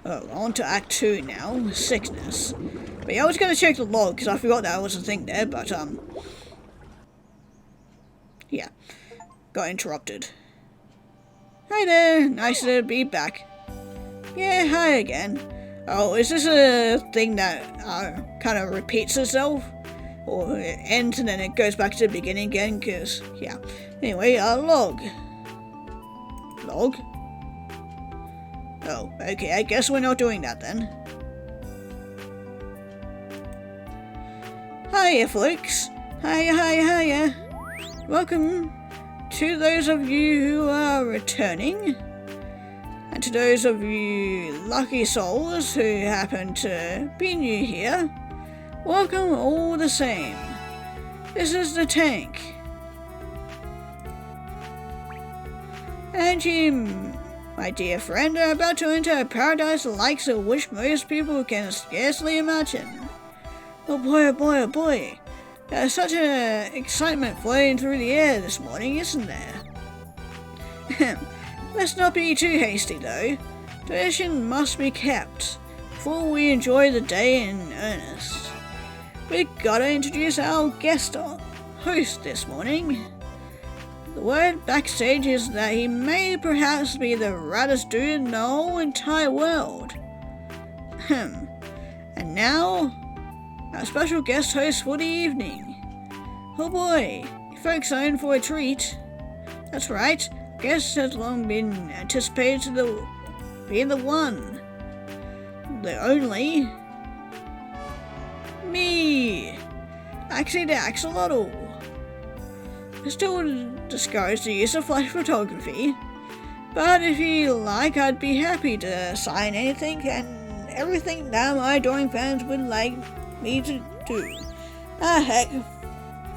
Oh, on to Act 2 now, sickness. But yeah, I was gonna check the log, because I forgot that was a thing there, but, yeah. Got interrupted. Hi there, nice to be back. Yeah, hi again. Oh, is this a thing that, kind of repeats itself? Or it ends and then it goes back to the beginning again, because, yeah. Anyway, log. Log? Oh, okay, I guess we're not doing that then. Hiya, folks. Hiya. Welcome to those of you who are returning, and to those of you lucky souls who happen to be new here. Welcome all the same. This is the tank. And you, my dear friend, are about to enter a paradise the likes of which most people can scarcely imagine. Oh boy. There's such an excitement flowing through the air this morning, isn't there? Let's not be too hasty though. Tradition must be kept before we enjoy the day in earnest. We gotta introduce our guest host this morning. The word backstage is that he may perhaps be the raddest dude in the whole entire world. And now, our special guest host for the evening. Oh boy, you folks are in for a treat. That's right, guest has long been anticipated to be the one, the only, me, actually the Axolotl. I still discourage the use of flash photography, but if you like, I'd be happy to sign anything and everything that my adoring fans would like me to do. Heck,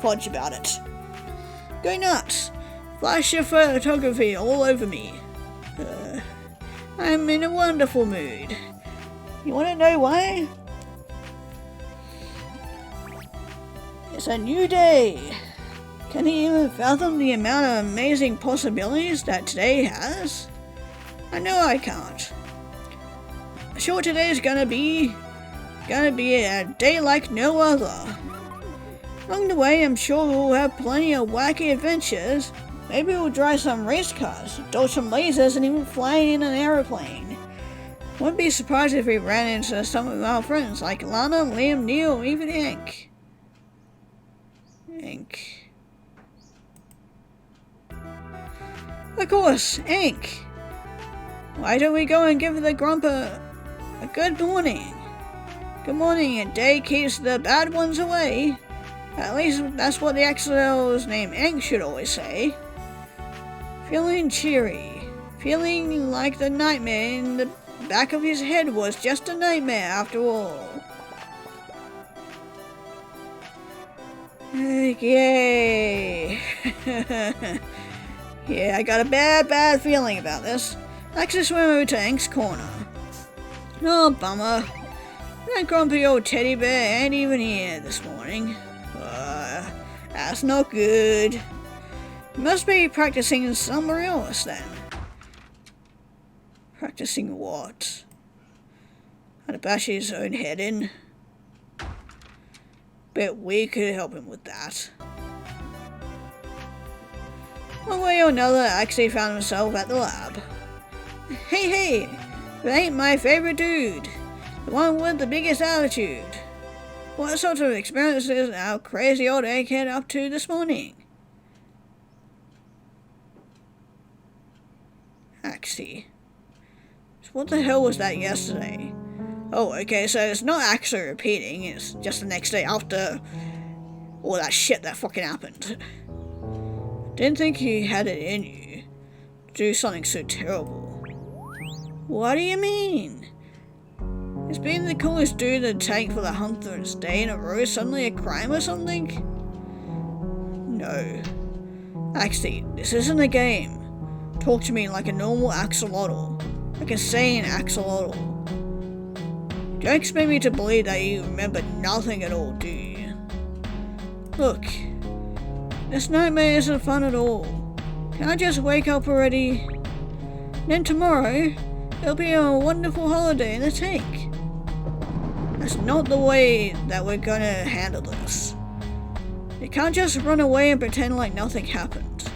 fudge about it. Go nuts. Flash your photography all over me. I'm in a wonderful mood. You want to know why? It's a new day. Can you even fathom the amount of amazing possibilities that today has? I know I can't. Sure, today's gonna be a day like no other. Along the way, I'm sure we'll have plenty of wacky adventures. Maybe we'll drive some race cars, dodge some lasers, and even fly in an aeroplane. Wouldn't be surprised if we ran into some of our friends like Lana, Liam, Neil, even Hank. Of course, Hank. Why don't we go and give the grump a good morning? Good morning, a day keeps the bad ones away. At least that's what the axolotl's named Hank should always say. Feeling cheery. Feeling like the nightmare in the back of his head was just a nightmare after all. Yay! Yeah, I got a bad feeling about this. Let's just swim over to Hank's corner. Oh, bummer. That grumpy old teddy bear ain't even here this morning. That's not good. He must be practicing somewhere else then. Practicing what? How to bash his own head in? Bet we could help him with that. One way or another, actually found himself at the lab. Hey, that ain't my favorite dude. The one with the biggest attitude. What sort of experiences is our crazy old egghead up to this morning? Axie. What the hell was that yesterday? Oh, okay, so it's not actually repeating, it's just the next day after all that shit that fucking happened. Didn't think you had it in you to do something so terrible. What do you mean? Is being the coolest dude in the tank for the 100th day in a row suddenly a crime or something? No. Actually, this isn't a game. Talk to me like a normal axolotl. Like a sane axolotl. Don't expect me to believe that you remember nothing at all, do you? Look, this nightmare isn't fun at all. Can I just wake up already? Then tomorrow, It'll be a wonderful holiday in the tank. That's not the way that we're gonna handle this. You can't just run away and pretend like nothing happened.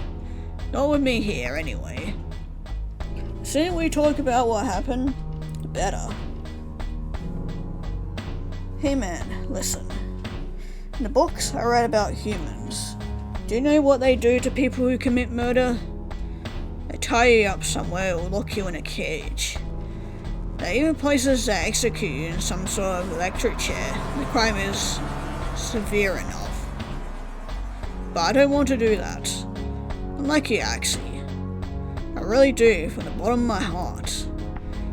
Not with me here, anyway. The sooner we talk about what happened, the better. Hey man, listen. In the books I read about humans. Do you know what they do to people who commit murder? They tie you up somewhere or lock you in a cage. They even places that execute you in some sort of electric chair. The crime is severe enough. But I don't want to do that. Unlike you, Axie. I really do, from the bottom of my heart.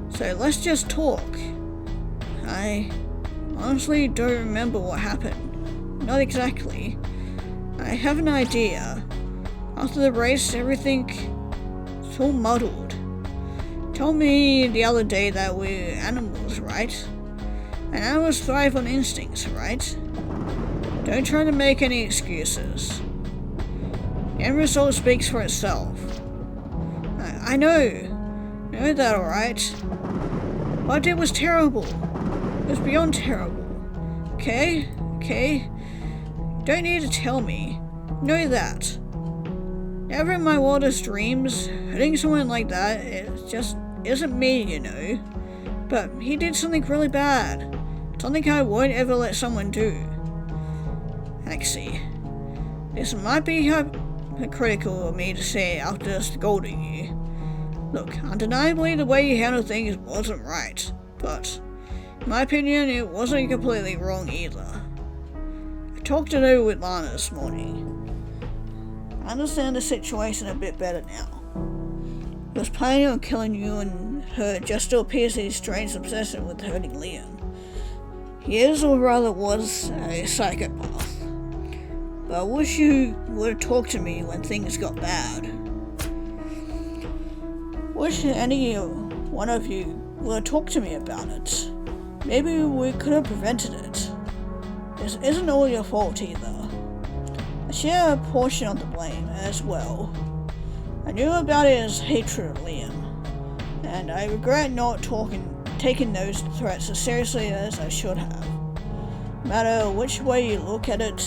So let's just talk. I honestly don't remember what happened. Not exactly. I have an idea. After the race, everything is all muddled. Told me the other day that we're animals, right? And animals thrive on instincts, right? Don't try to make any excuses. The end result speaks for itself. I know that, alright? What I did was terrible. It was beyond terrible. Okay? Don't need to tell me. Know that. Never in my wildest dreams, hurting someone like that, it just isn't me, you know. But he did something really bad. Something I won't ever let someone do. Axie, this might be hypocritical of me to say after scolding you. Look, undeniably the way you handled things wasn't right, but in my opinion it wasn't completely wrong either. I talked it over with Lana this morning. I understand the situation a bit better now. He was planning on killing you and her just to appease his strange obsession with hurting Liam. He is, or rather was, a psychopath. But I wish you would have talked to me when things got bad. Wish any one of you would have talked to me about it. Maybe we could have prevented it. This isn't all your fault either. I share a portion of the blame as well. I knew about his hatred of Liam, and I regret not taking those threats as seriously as I should have. No matter which way you look at it,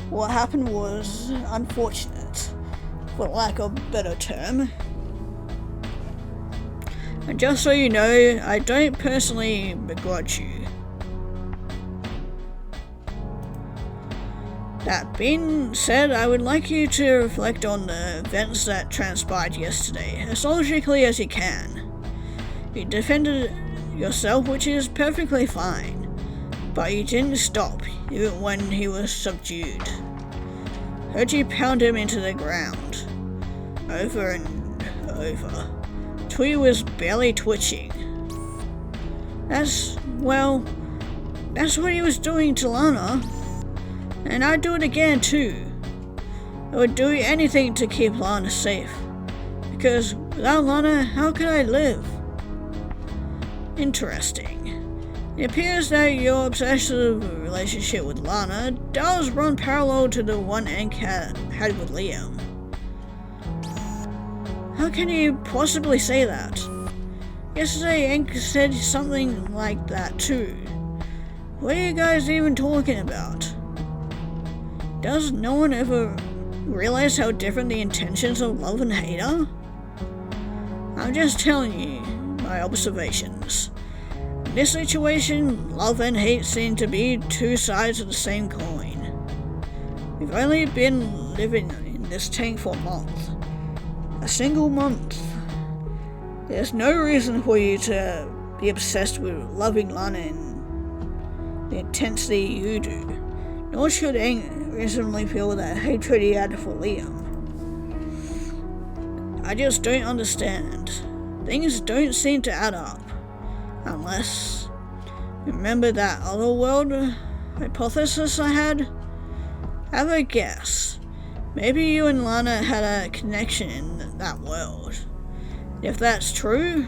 what happened was unfortunate, for lack of a better term. And just so you know, I don't personally begrudge you. That being said, I would like you to reflect on the events that transpired yesterday, as logically as you can. You defended yourself, which is perfectly fine, but you didn't stop, even when he was subdued. Heard you pound him into the ground, over and over, till he was barely twitching. That's what he was doing to Lana. And I'd do it again too. I would do anything to keep Lana safe. Because without Lana, how could I live? Interesting. It appears that your obsessive relationship with Lana does run parallel to the one Hank had with Liam. How can you possibly say that? Yesterday Hank said something like that too. What are you guys even talking about? Does no one ever realize how different the intentions of love and hate are? I'm just telling you my observations. In this situation, love and hate seem to be two sides of the same coin. We've only been living in this tank for a month. A single month. There's no reason for you to be obsessed with loving Lana in the intensity you do. Nor should Aang reasonably feel that hatred he had for Liam. I just don't understand. Things don't seem to add up. Unless... Remember that other world hypothesis I had? Have a guess. Maybe you and Lana had a connection in that world. If that's true,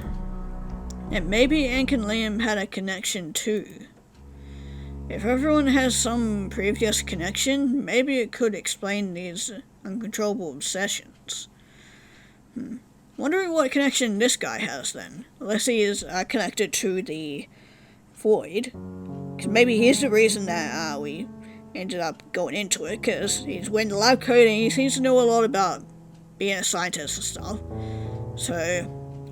then maybe Aang and Liam had a connection too. If everyone has some previous connection, maybe it could explain these uncontrollable obsessions. Wondering what connection this guy has then. unless he is connected to the void. Because maybe he's the reason that we ended up going into it, because he's went to lab coding, he seems to know a lot about being a scientist and stuff. So,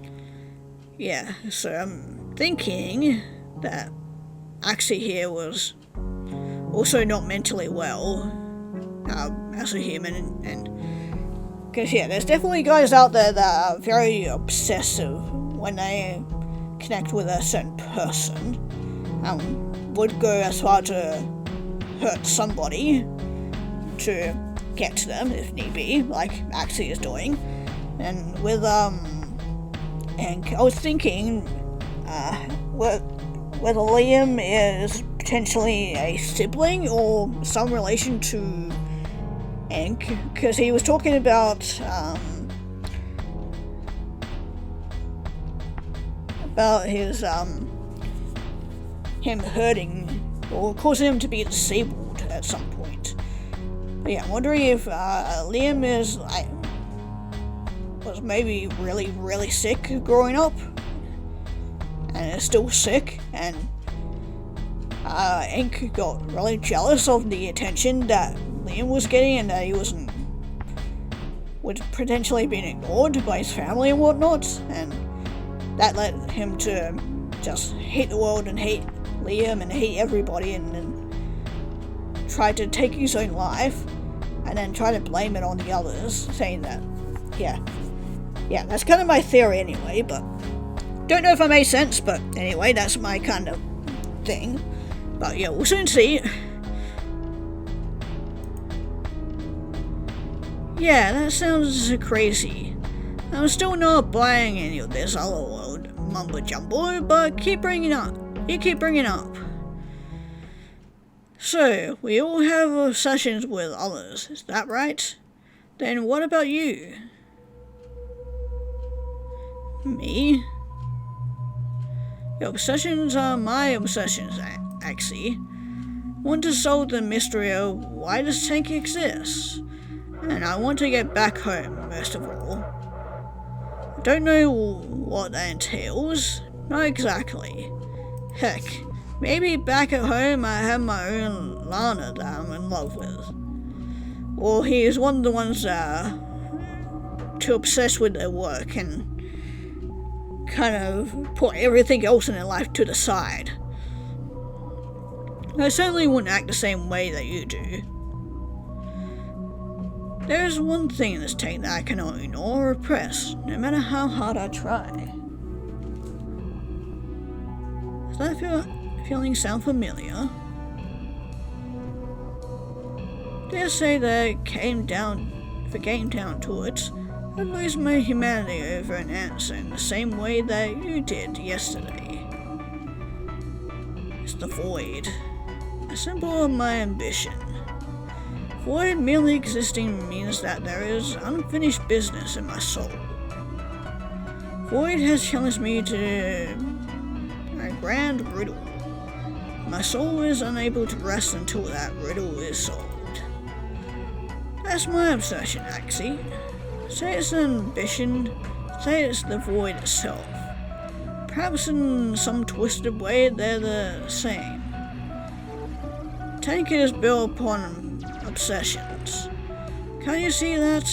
yeah, so I'm thinking that Axie here was also not mentally well as a human, and because yeah, there's definitely guys out there that are very obsessive when they connect with a certain person, would go as far to hurt somebody to get to them if need be, like Axie is doing. And with and I was thinking whether Liam is potentially a sibling or some relation to Ink, because he was talking about his him hurting or causing him to be disabled at some point. But yeah, I'm wondering if Liam was maybe really sick growing up and is still sick, and Ink got really jealous of the attention that Liam was getting, and that he was potentially being ignored by his family and whatnot, and that led him to just hate the world and hate Liam and hate everybody, and then try to take his own life and then try to blame it on the others, saying that yeah, that's kind of my theory anyway, but don't know if I made sense, but anyway, that's my kind of thing. But yeah, we'll soon see. Yeah, that sounds crazy. I'm still not buying any of this other world mumbo jumbo, but keep bringing up. You keep bringing up. So, we all have obsessions with others, is that right? Then what about you? Me? Your obsessions are my obsessions, Axie. Want to solve the mystery of why this tank exists, and I want to get back home, most of all. I don't know what that entails, not exactly. Heck, maybe back at home I have my own Lana that I'm in love with. Or he is one of the ones that are too obsessed with their work and kind of put everything else in their life to the side. I certainly wouldn't act the same way that you do. There's one thing in this tank that I cannot ignore or repress, no matter how hard I try. Does that feeling sound familiar? Dare say that if it came down to it, I'd lose my humanity over an answer in the same way that you did yesterday. It's the void, a symbol of my ambition. Void merely existing means that there is unfinished business in my soul. Void has challenged me to a grand riddle. My soul is unable to rest until that riddle is solved. That's my obsession, Axie. Say it's an ambition, say it's the void itself. Perhaps in some twisted way they're the same. Tank is built upon obsessions. Can't you see that?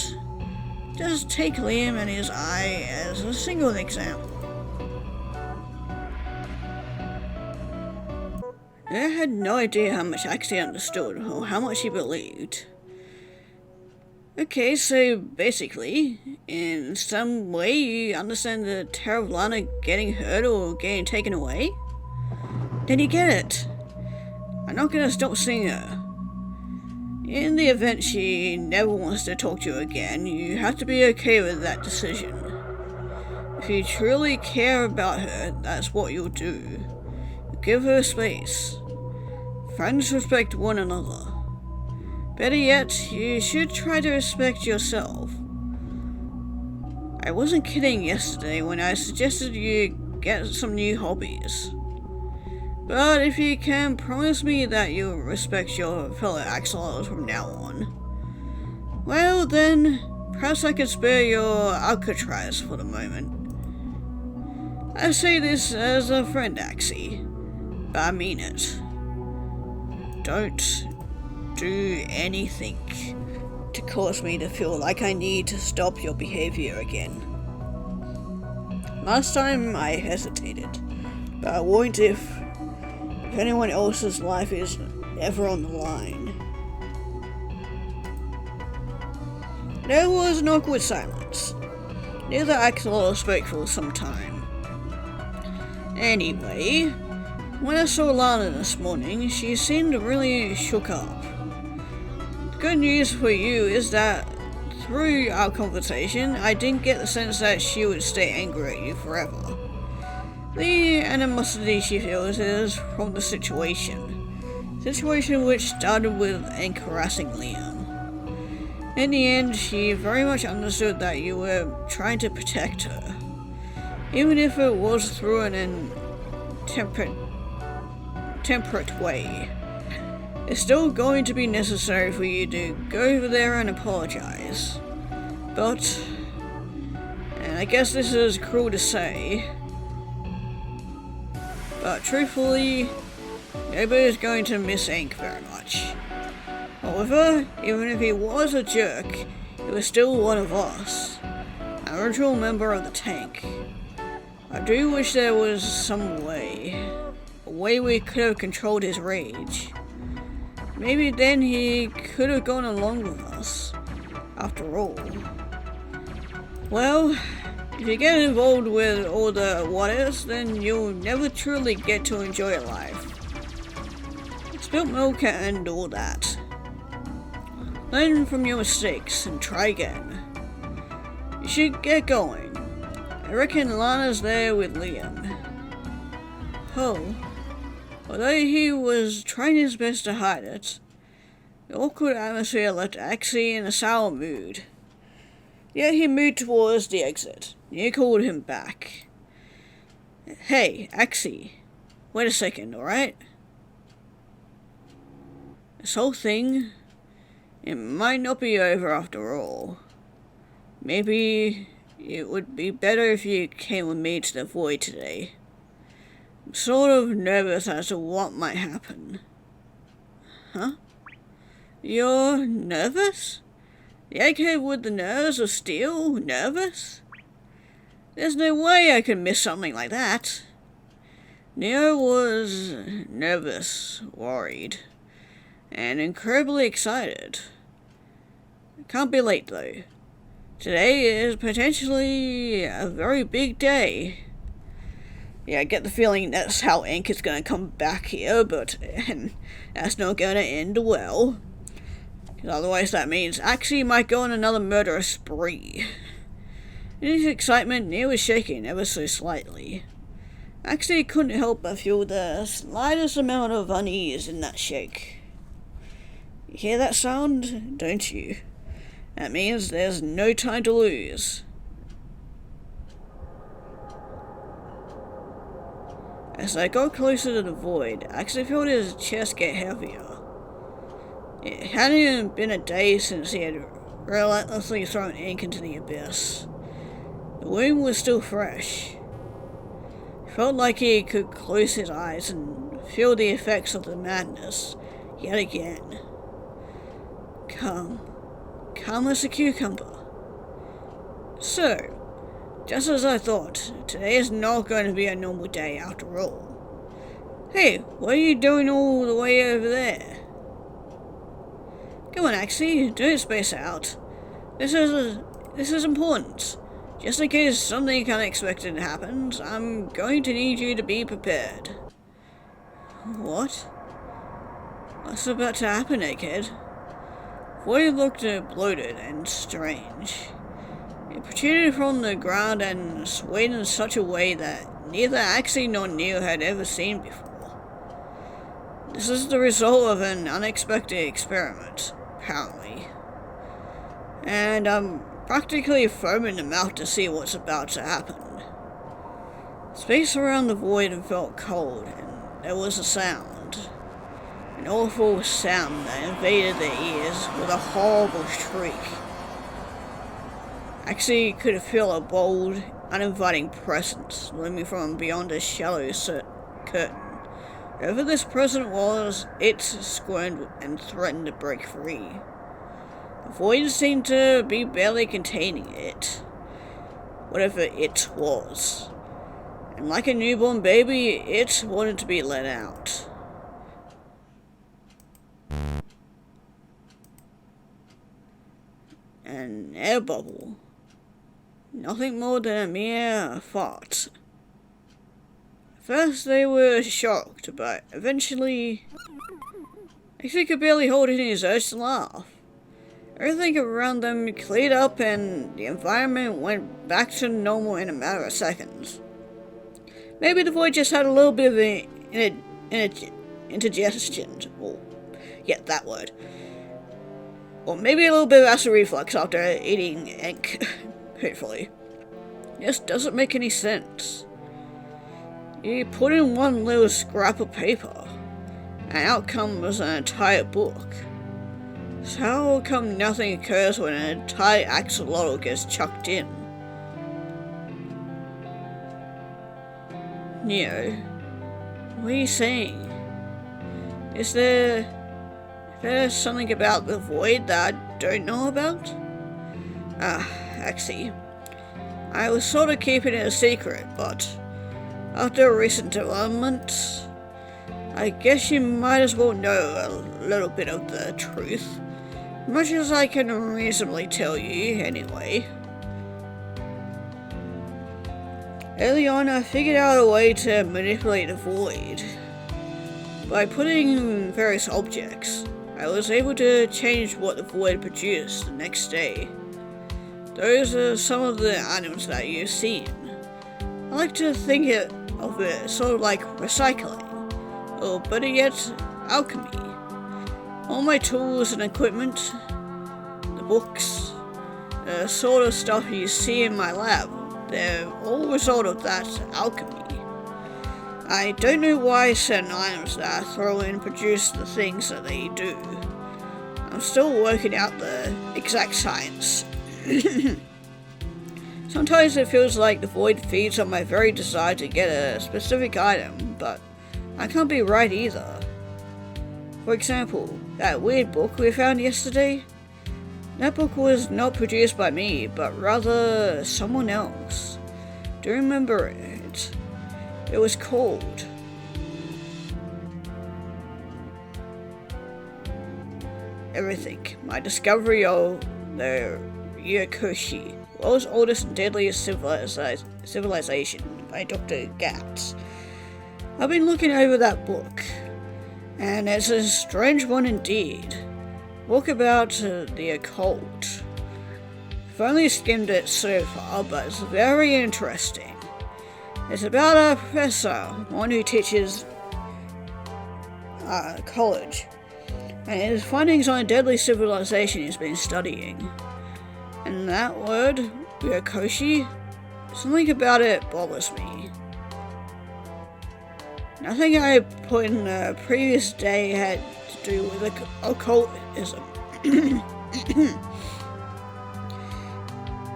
Just take Liam and his eye as a single example. I had no idea how much Axie understood or how much he believed. Okay, so basically, in some way you understand the terror of Lana getting hurt or getting taken away? Then you get it. I'm not gonna stop seeing her. In the event she never wants to talk to you again, you have to be okay with that decision. If you truly care about her, that's what you'll do. You give her space. Friends respect one another. Better yet, you should try to respect yourself. I wasn't kidding yesterday when I suggested you get some new hobbies. But if you can promise me that you'll respect your fellow Axolotls from now on, well then, perhaps I could spare your Alcatraz for the moment. I say this as a friend, Axie, but I mean it. Don't do anything to cause me to feel like I need to stop your behavior again. Last time I hesitated, but I won't if anyone else's life is ever on the line. There was an awkward silence. Neither Axolotl spoke for some time. Anyway, when I saw Lana this morning, she seemed really shook up. The good news for you is that through our conversation, I didn't get the sense that she would stay angry at you forever. The animosity she feels is from the situation which started with Ank harassing Liam. In the end, she very much understood that you were trying to protect her, even if it was through an temperate way. It's still going to be necessary for you to go over there and apologize. But, and I guess this is cruel to say, but truthfully, nobody's going to miss Ank very much. However, even if he was a jerk, he was still one of us, an original member of the tank. I do wish there was some way, a way we could have controlled his rage. Maybe then he could have gone along with us, after all. Well, if you get involved with all the what-ifs, then you'll never truly get to enjoy life. Spilt milk and all that. Learn from your mistakes and try again. You should get going. I reckon Lana's there with Liam. Oh, although he was trying his best to hide it, the awkward atmosphere left Axie in a sour mood. Yet he moved towards the exit. You called him back. Hey, Axie. Wait a second, alright? This whole thing, it might not be over after all. Maybe it would be better if you came with me to the void today. I'm sort of nervous as to what might happen. Huh? You're nervous? The egghead with the nerves of steel? Nervous? There's no way I could miss something like that. Neo was nervous, worried, and incredibly excited. It can't be late though. Today is potentially a very big day. Yeah, I get the feeling that's how Ank is going to come back here, but that's not going to end well. Because otherwise that means Axie might go on another murderous spree. In his excitement, Neo was shaking ever so slightly. Axie couldn't help but feel the slightest amount of unease in that shake. You hear that sound, don't you? That means there's no time to lose. As I got closer to the void, Axie felt his chest get heavier. It hadn't even been a day since he had relentlessly thrown Ank into the abyss. The wound was still fresh. He felt like he could close his eyes and feel the effects of the madness yet again. Calm as a cucumber. So, just as I thought, today is not going to be a normal day after all. Hey, what are you doing all the way over there? Come on, Axie, don't space out. This is important. Just in case something unexpected happens, I'm going to need you to be prepared. What? What's about to happen, egghead? Void looked bloated and strange. It protruded from the ground and swayed in such a way that neither Axie nor Neo had ever seen before. This is the result of an unexpected experiment, apparently. And I'm practically foaming in the mouth to see what's about to happen. Space around the void felt cold, and there was a sound. An awful sound that invaded their ears with a horrible shriek. Axie could feel a bolt uninviting presence looming from beyond a shallow curtain. Whoever this presence was, it squirmed and threatened to break free. The void seemed to be barely containing it, whatever it was. And like a newborn baby, it wanted to be let out. An air bubble. Nothing more than a mere fart. First they were shocked, but eventually Axie could barely hold in his urge to laugh. Everything around them cleared up and the environment went back to normal in a matter of seconds. Maybe the void just had a little bit of indigestion. Oh, yeah, that word. Or maybe a little bit of acid reflux after eating ink, hopefully. This doesn't make any sense. You put in one little scrap of paper, and out comes an entire book. So how come nothing occurs when an entire axolotl gets chucked in? Neo, what are you saying? Is there something about the void that I don't know about? Axie, I was sort of keeping it a secret, but after recent developments, I guess you might as well know a little bit of the truth. Much as I can reasonably tell you, anyway. Early on, I figured out a way to manipulate the void. By putting various objects, I was able to change what the void produced the next day. Those are some of the items that you've seen. I like to think of it sort of like recycling, or better yet, alchemy. All my tools and equipment, the books, the sort of stuff you see in my lab, they're all a result of that alchemy. I don't know why certain items that I throw in produce the things that they do. I'm still working out the exact science. Sometimes it feels like the void feeds on my very desire to get a specific item, but I can't be right either. For example, that weird book we found yesterday? That book was not produced by me, but rather someone else. Do you remember it? It was called Everything. My discovery of the Ryokoshi, world's oldest and deadliest civilization, by Dr. Gatz. I've been looking over that book, and it's a strange one indeed. Book about the occult. I've only skimmed it so far, but it's very interesting. It's about a professor, one who teaches college, and his findings on a deadly civilization he's been studying. And that word, Ryokoshi, something about it bothers me. Nothing I put in the previous day had to do with occultism.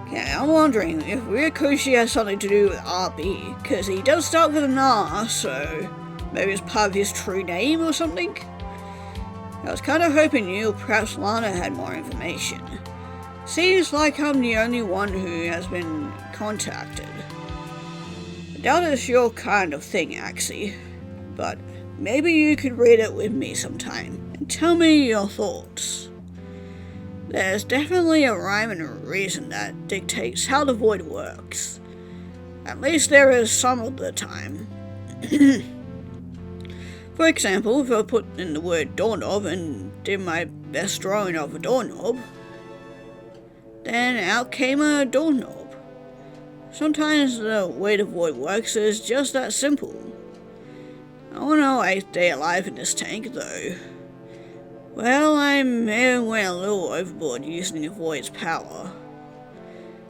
Yeah, I'm wondering if Ryokoshi has something to do with RB, because he does start with an R, so maybe it's part of his true name or something? I was kind of hoping you, perhaps Lana, had more information. Seems like I'm the only one who has been contacted. I doubt it's your kind of thing, Axie, but maybe you could read it with me sometime and tell me your thoughts. There's definitely a rhyme and a reason that dictates how the void works. At least there is some of the time. For example, if I put in the word doorknob and did my best drawing of a doorknob, then out came a doorknob. Sometimes the way the void works is just that simple. I want to stay alive in this tank though. Well, I may have went a little overboard using the void's power.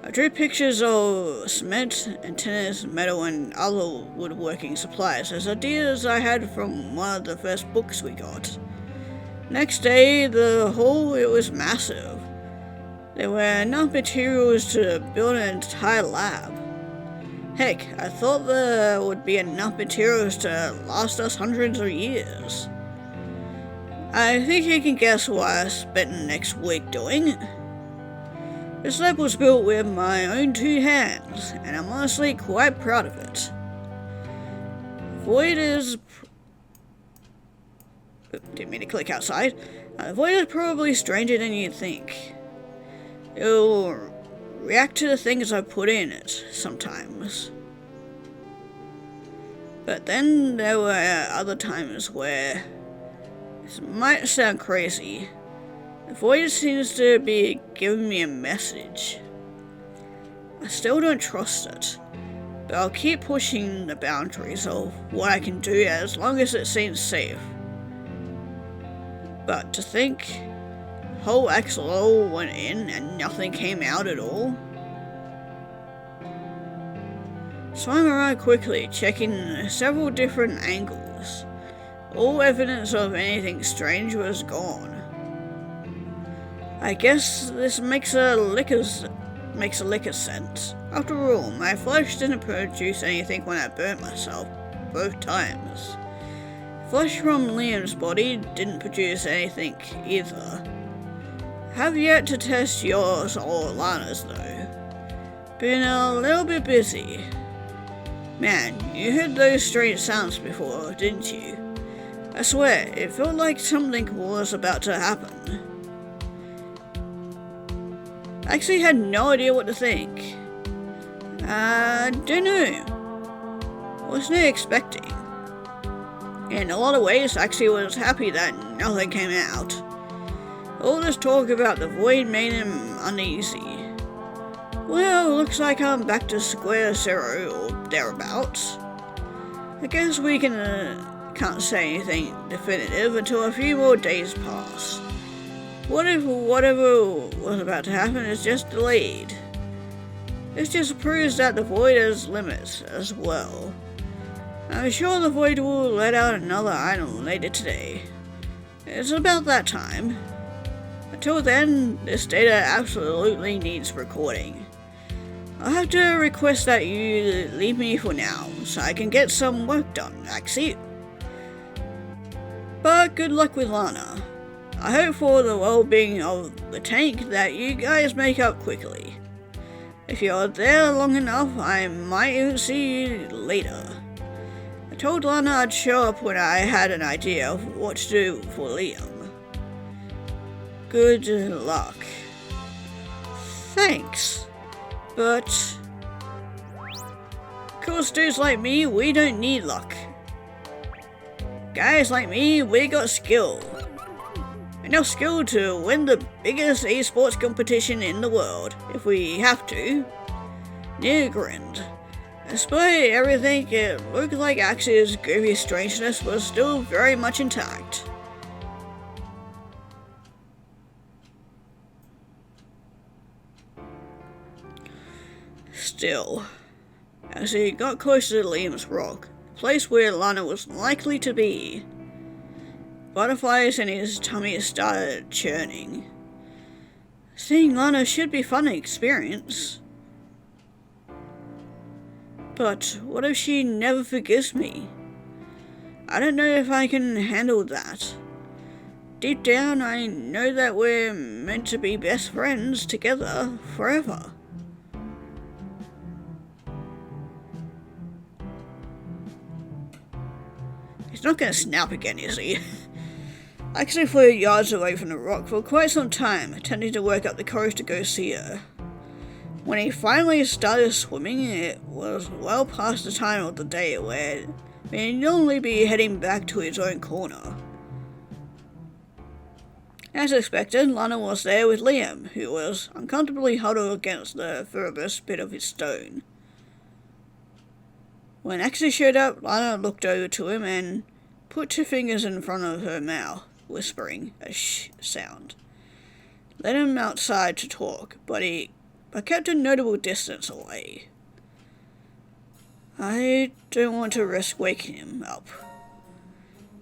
I drew pictures of cement, antennas, metal and other woodworking supplies as ideas I had from one of the first books we got. Next day, the hall, it was massive. There were enough materials to build an entire lab. Heck, I thought there would be enough materials to last us hundreds of years. I think you can guess what I spent the next week doing. This lab was built with my own 2 hands, and I'm honestly quite proud of it. Void is... Didn't mean to click outside. Void is probably stranger than you'd think. It'll react to the things I put in it, sometimes. But then there were other times where, this might sound crazy, the Void seems to be giving me a message. I still don't trust it, but I'll keep pushing the boundaries of what I can do as long as it seems safe. But to think, whole Axolotl went in and nothing came out at all. Swung around quickly, checking several different angles. All evidence of anything strange was gone. I guess this makes a lick of sense. After all, my flesh didn't produce anything when I burnt myself, both times. Flesh from Liam's body didn't produce anything either. Have yet to test yours or Lana's though. Been a little bit busy. Man, you heard those strange sounds before, didn't you? I swear, it felt like something was about to happen. I actually had no idea what to think. I don't know. Wasn't expecting. In a lot of ways, I actually was happy that nothing came out. All this talk about the Void made him uneasy. Well, looks like I'm back to square 0 or thereabouts. I guess we can't say anything definitive until a few more days pass. What if whatever was about to happen is just delayed? This just proves that the Void has limits as well. I'm sure the Void will let out another item later today. It's about that time. Until then, this data absolutely needs recording. I'll have to request that you leave me for now, so I can get some work done, Axie. But good luck with Lana. I hope for the well-being of the tank that you guys make up quickly. If you're there long enough, I might even see you later. I told Lana I'd show up when I had an idea of what to do for Liam. Good luck. Thanks, but... of course, dudes like me, we don't need luck. Guys like me, we got skill. Enough skill to win the biggest esports competition in the world, if we have to. Near grinned. Despite everything, it looked like Axie's goofy strangeness was still very much intact. Still, as he got closer to Liam's rock, the place where Lana was likely to be, butterflies in his tummy started churning. Seeing Lana should be fun experience. But what if she never forgives me? I don't know if I can handle that. Deep down, I know that we're meant to be best friends together forever. He's not gonna snap again, is he? I actually flew yards away from the rock for quite some time, attempting to work up the courage to go see her. When he finally started swimming, it was well past the time of the day where he'd normally be heading back to his own corner. As expected, Lana was there with Liam, who was uncomfortably huddled against the furthest bit of his stone. When Axie showed up, Lana looked over to him and put 2 fingers in front of her mouth, whispering a shh sound. Led him outside to talk, but kept a notable distance away. I don't want to risk waking him up.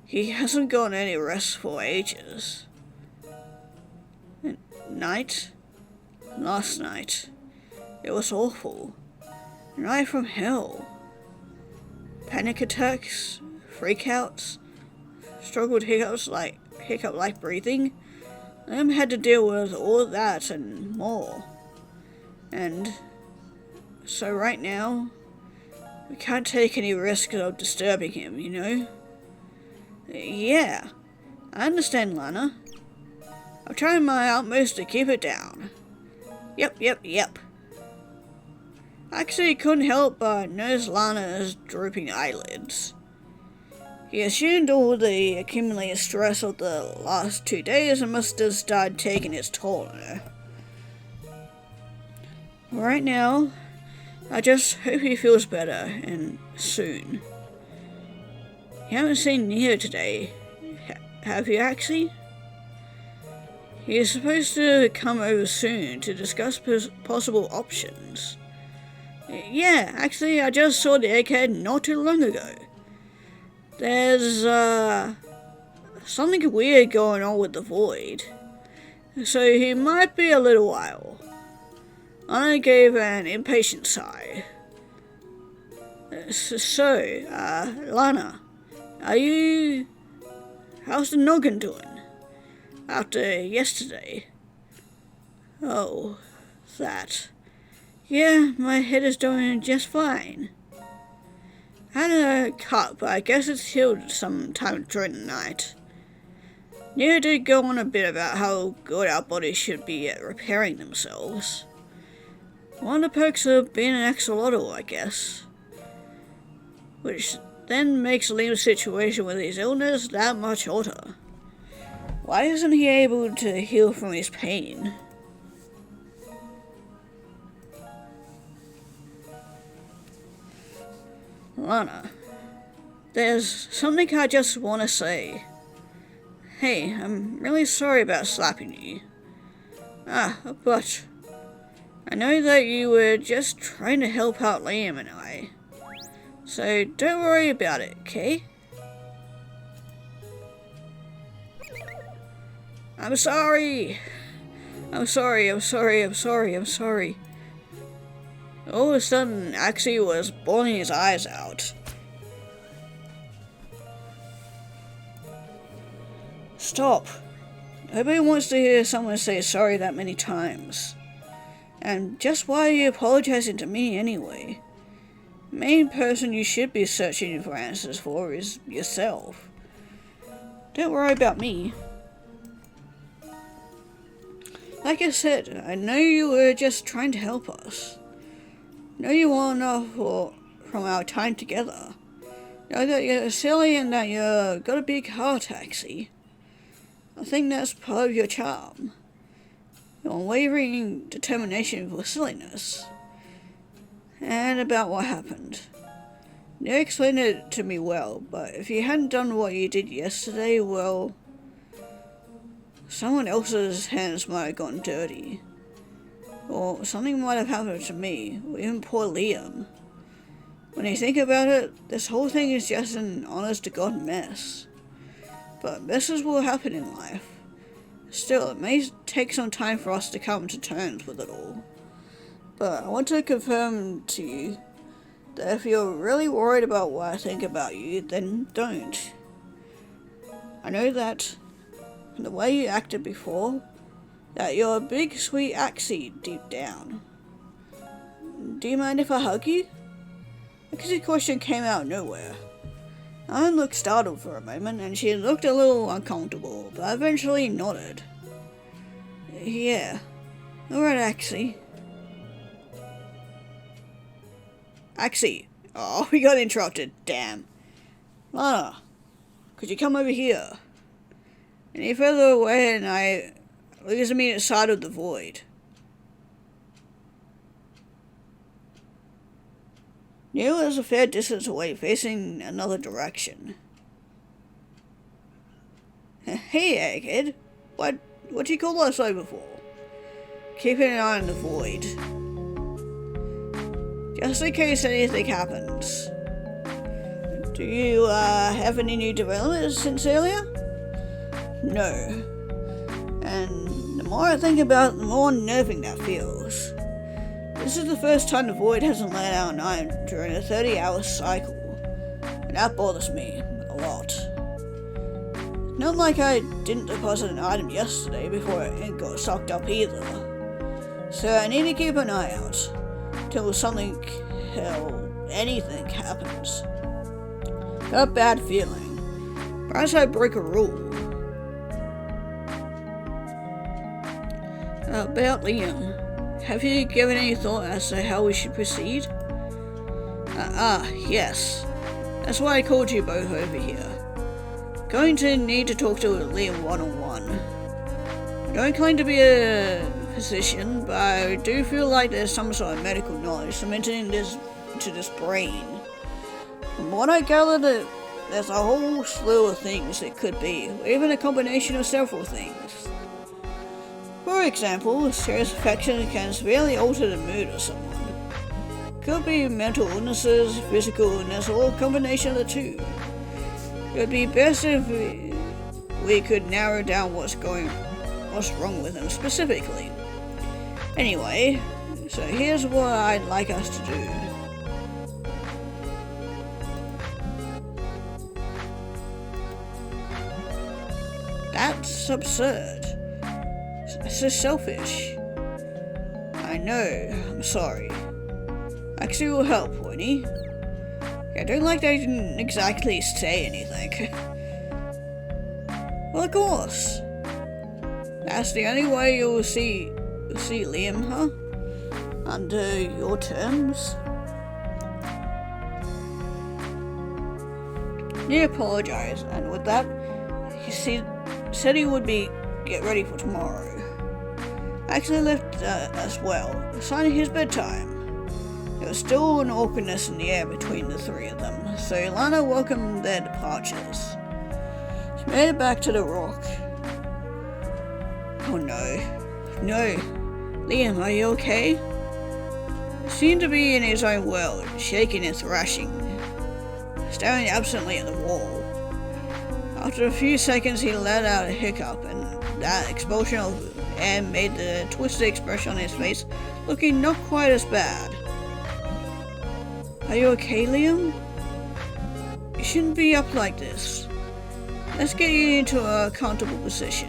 He hasn't gotten any rest for ages. Last night, it was awful. Right from hell. Panic attacks, freakouts, struggled hiccup-like breathing. I had to deal with all that and more. And so right now, we can't take any risk of disturbing him, you know? Yeah, I understand, Lana. I'm trying my utmost to keep it down. Yep. Actually, couldn't help but notice Lana's drooping eyelids. He assumed all the accumulated stress of the last 2 days and must have started taking its toll on her. Right now, I just hope he feels better, and soon. You haven't seen Neo today, have you, actually? He is supposed to come over soon to discuss possible options. Yeah, actually, I just saw the egghead not too long ago. There's, something weird going on with the void, so he might be a little while. I gave an impatient sigh. Lana, how's the noggin doing? After yesterday? Oh, that. Yeah, my head is doing just fine. I had a cut, but I guess it's healed sometime during the night. Neo did go on a bit about how good our bodies should be at repairing themselves. One of the perks of being an axolotl, I guess. Which then makes Liam's situation with his illness that much odder. Why isn't he able to heal from his pain? Lana, there's something I just want to say. Hey, I'm really sorry about slapping you. But I know that you were just trying to help out Liam and I. So don't worry about it, okay? I'm sorry. All of a sudden, Axie was bawling his eyes out. Stop. Nobody wants to hear someone say sorry that many times. And just why are you apologizing to me anyway? The main person you should be searching for answers for is yourself. Don't worry about me. Like I said, I know you were just trying to help us. Know you well enough from our time together. Know that you're silly and that you've got a big heart, Axie. I think that's part of your charm. Your unwavering determination for silliness. And about what happened. You explained it to me well, but if you hadn't done what you did yesterday, well, someone else's hands might have gotten dirty. Or something might have happened to me, or even poor Liam. When you think about it, this whole thing is just an honest-to-God mess. But messes will happen in life. Still, it may take some time for us to come to terms with it all. But I want to confirm to you that if you're really worried about what I think about you, then don't. I know that from the way you acted before, that you're a big sweet Axie deep down. Do you mind if I hug you? Because the question came out of nowhere. I looked startled for a moment, and she looked a little uncomfortable, but eventually nodded. Yeah. Alright, Axie. Axie. Oh, we got interrupted. Damn. Lana, could you come over here? Any further away and I lose immediate sight of the void. Neil is a fair distance away, facing another direction. Hey, Egghead. What do you call us over for? Keeping an eye on the void. Just in case anything happens. Do you, have any new developments since earlier? No. And the more I think about it, the more unnerving that feels. This is the first time the void hasn't let out an item during a 30-hour cycle, and that bothers me a lot. Not like I didn't deposit an item yesterday before it got sucked up either. So I need to keep an eye out till something, hell, anything happens. Got a bad feeling. Perhaps I break a rule. About Liam, have you given any thought as to how we should proceed? Yes. That's why I called you both over here. Going to need to talk to Liam one-on-one. I don't claim to be a physician, but I do feel like there's some sort of medical knowledge cemented into this brain. From what I gathered, there's a whole slew of things it could be, or even a combination of several things. For example, serious affection can severely alter the mood of someone. Could be mental illnesses, physical illness, or a combination of the two. It would be best if we could narrow down what's wrong with him specifically. Anyway, so here's what I'd like us to do. That's absurd. That's so selfish. I know, I'm sorry. Actually will help, Winnie. I don't like that I didn't exactly say anything. Well, of course. That's the only way you'll see Liam, huh? Under your terms. He apologized, and with that, he said he would get ready for tomorrow. Actually left as well, signing his bedtime. There was still an awkwardness in the air between the three of them, so Ilana welcomed their departures. She made it back to the rock. Oh no. No. Liam, are you okay? He seemed to be in his own world, shaking and thrashing, staring absently at the wall. After a few seconds he let out a hiccup, and that expulsion of air made the twisted expression on his face looking not quite as bad. Are you okay, Liam? You shouldn't be up like this. Let's get you into a comfortable position.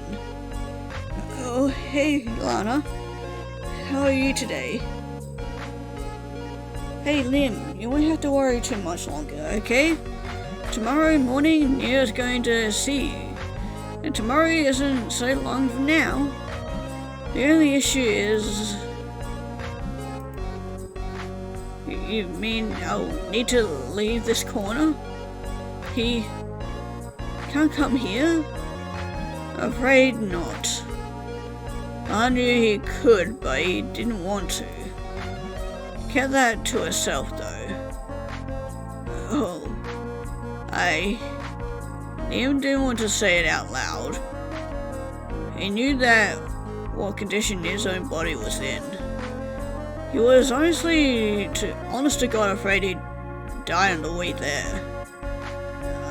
Oh, hey, Lana. How are you today? Hey, Liam, you won't have to worry too much longer, okay? Tomorrow morning, Nia's going to see you. And tomorrow isn't so long from now. The only issue is... You mean I'll need to leave this corner? He can't come here? Afraid not. I knew he could, but he didn't want to. Kept that to herself, though. Oh. Liam didn't want to say it out loud. He knew that what condition his own body was in. He was honest to God afraid he'd die on the way there.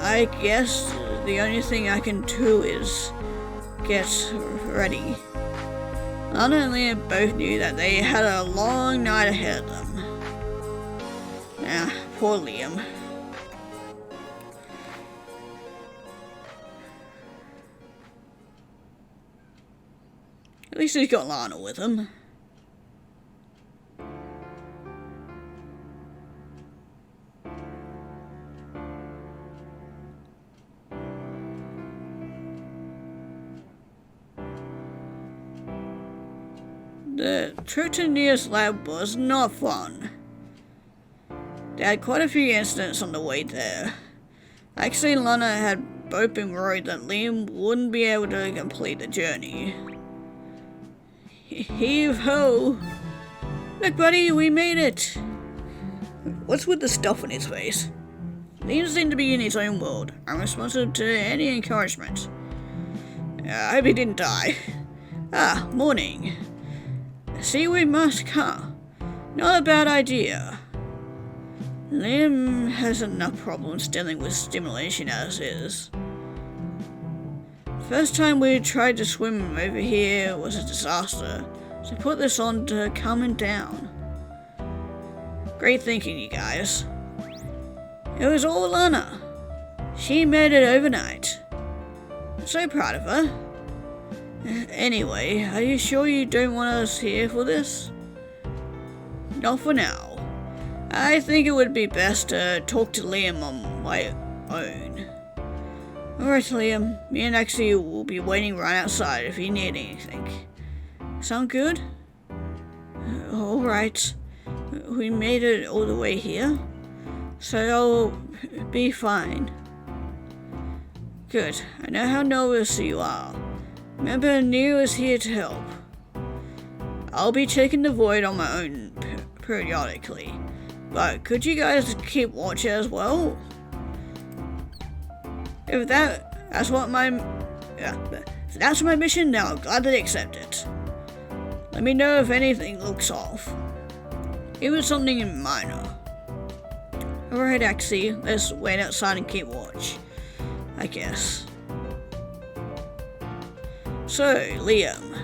I guess the only thing I can do is get ready. Lana and Liam both knew that they had a long night ahead of them. Poor Liam. At least he's got Lana with him. The trip to Nia's lab was not fun. They had quite a few incidents on the way there. Actually, and Lana had both been worried that Liam wouldn't be able to complete the journey. Heave ho! Look, buddy, we made it! What's with the stuff on his face? Liam seemed to be in his own world, unresponsive to any encouragement. I hope he didn't die. Morning. See, we must come. Not a bad idea. Liam has enough problems dealing with stimulation as is. First time we tried to swim over here was a disaster, so put this on to calm him down. Great thinking, you guys. It was all Lana. She made it overnight. I'm so proud of her. Anyway, are you sure you don't want us here for this? Not for now. I think it would be best to talk to Liam on my own. Alright, Liam. Me and Axie will be waiting right outside if you need anything. Sound good? Alright. We made it all the way here, so I'll be fine. Good. I know how nervous you are. Remember, Neo is here to help. I'll be checking the void on my own periodically, but could you guys keep watch as well? If that's my mission, then I'll gladly accept it. Let me know if anything looks off. Even something minor. Alright, Axie, let's wait outside and keep watch, I guess. So, Liam,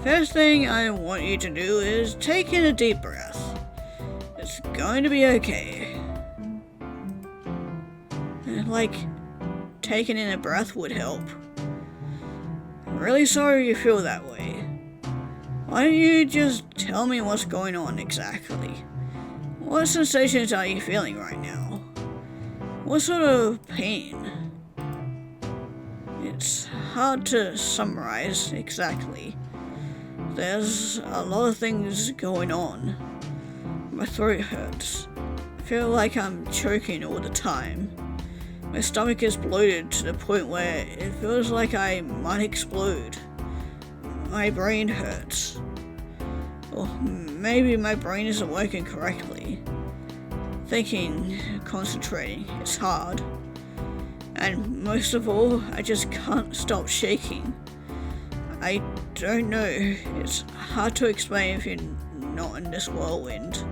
first thing I want you to do is take in a deep breath. It's going to be okay. Like, taking in a breath would help. I'm really sorry you feel that way. Why don't you just tell me what's going on exactly? What sensations are you feeling right now? What sort of pain? It's hard to summarize exactly. There's a lot of things going on. My throat hurts. I feel like I'm choking all the time. My stomach is bloated to the point where it feels like I might explode. My brain hurts. Or maybe my brain isn't working correctly. Thinking, concentrating, it's hard. And most of all, I just can't stop shaking. I don't know, it's hard to explain if you're not in this whirlwind.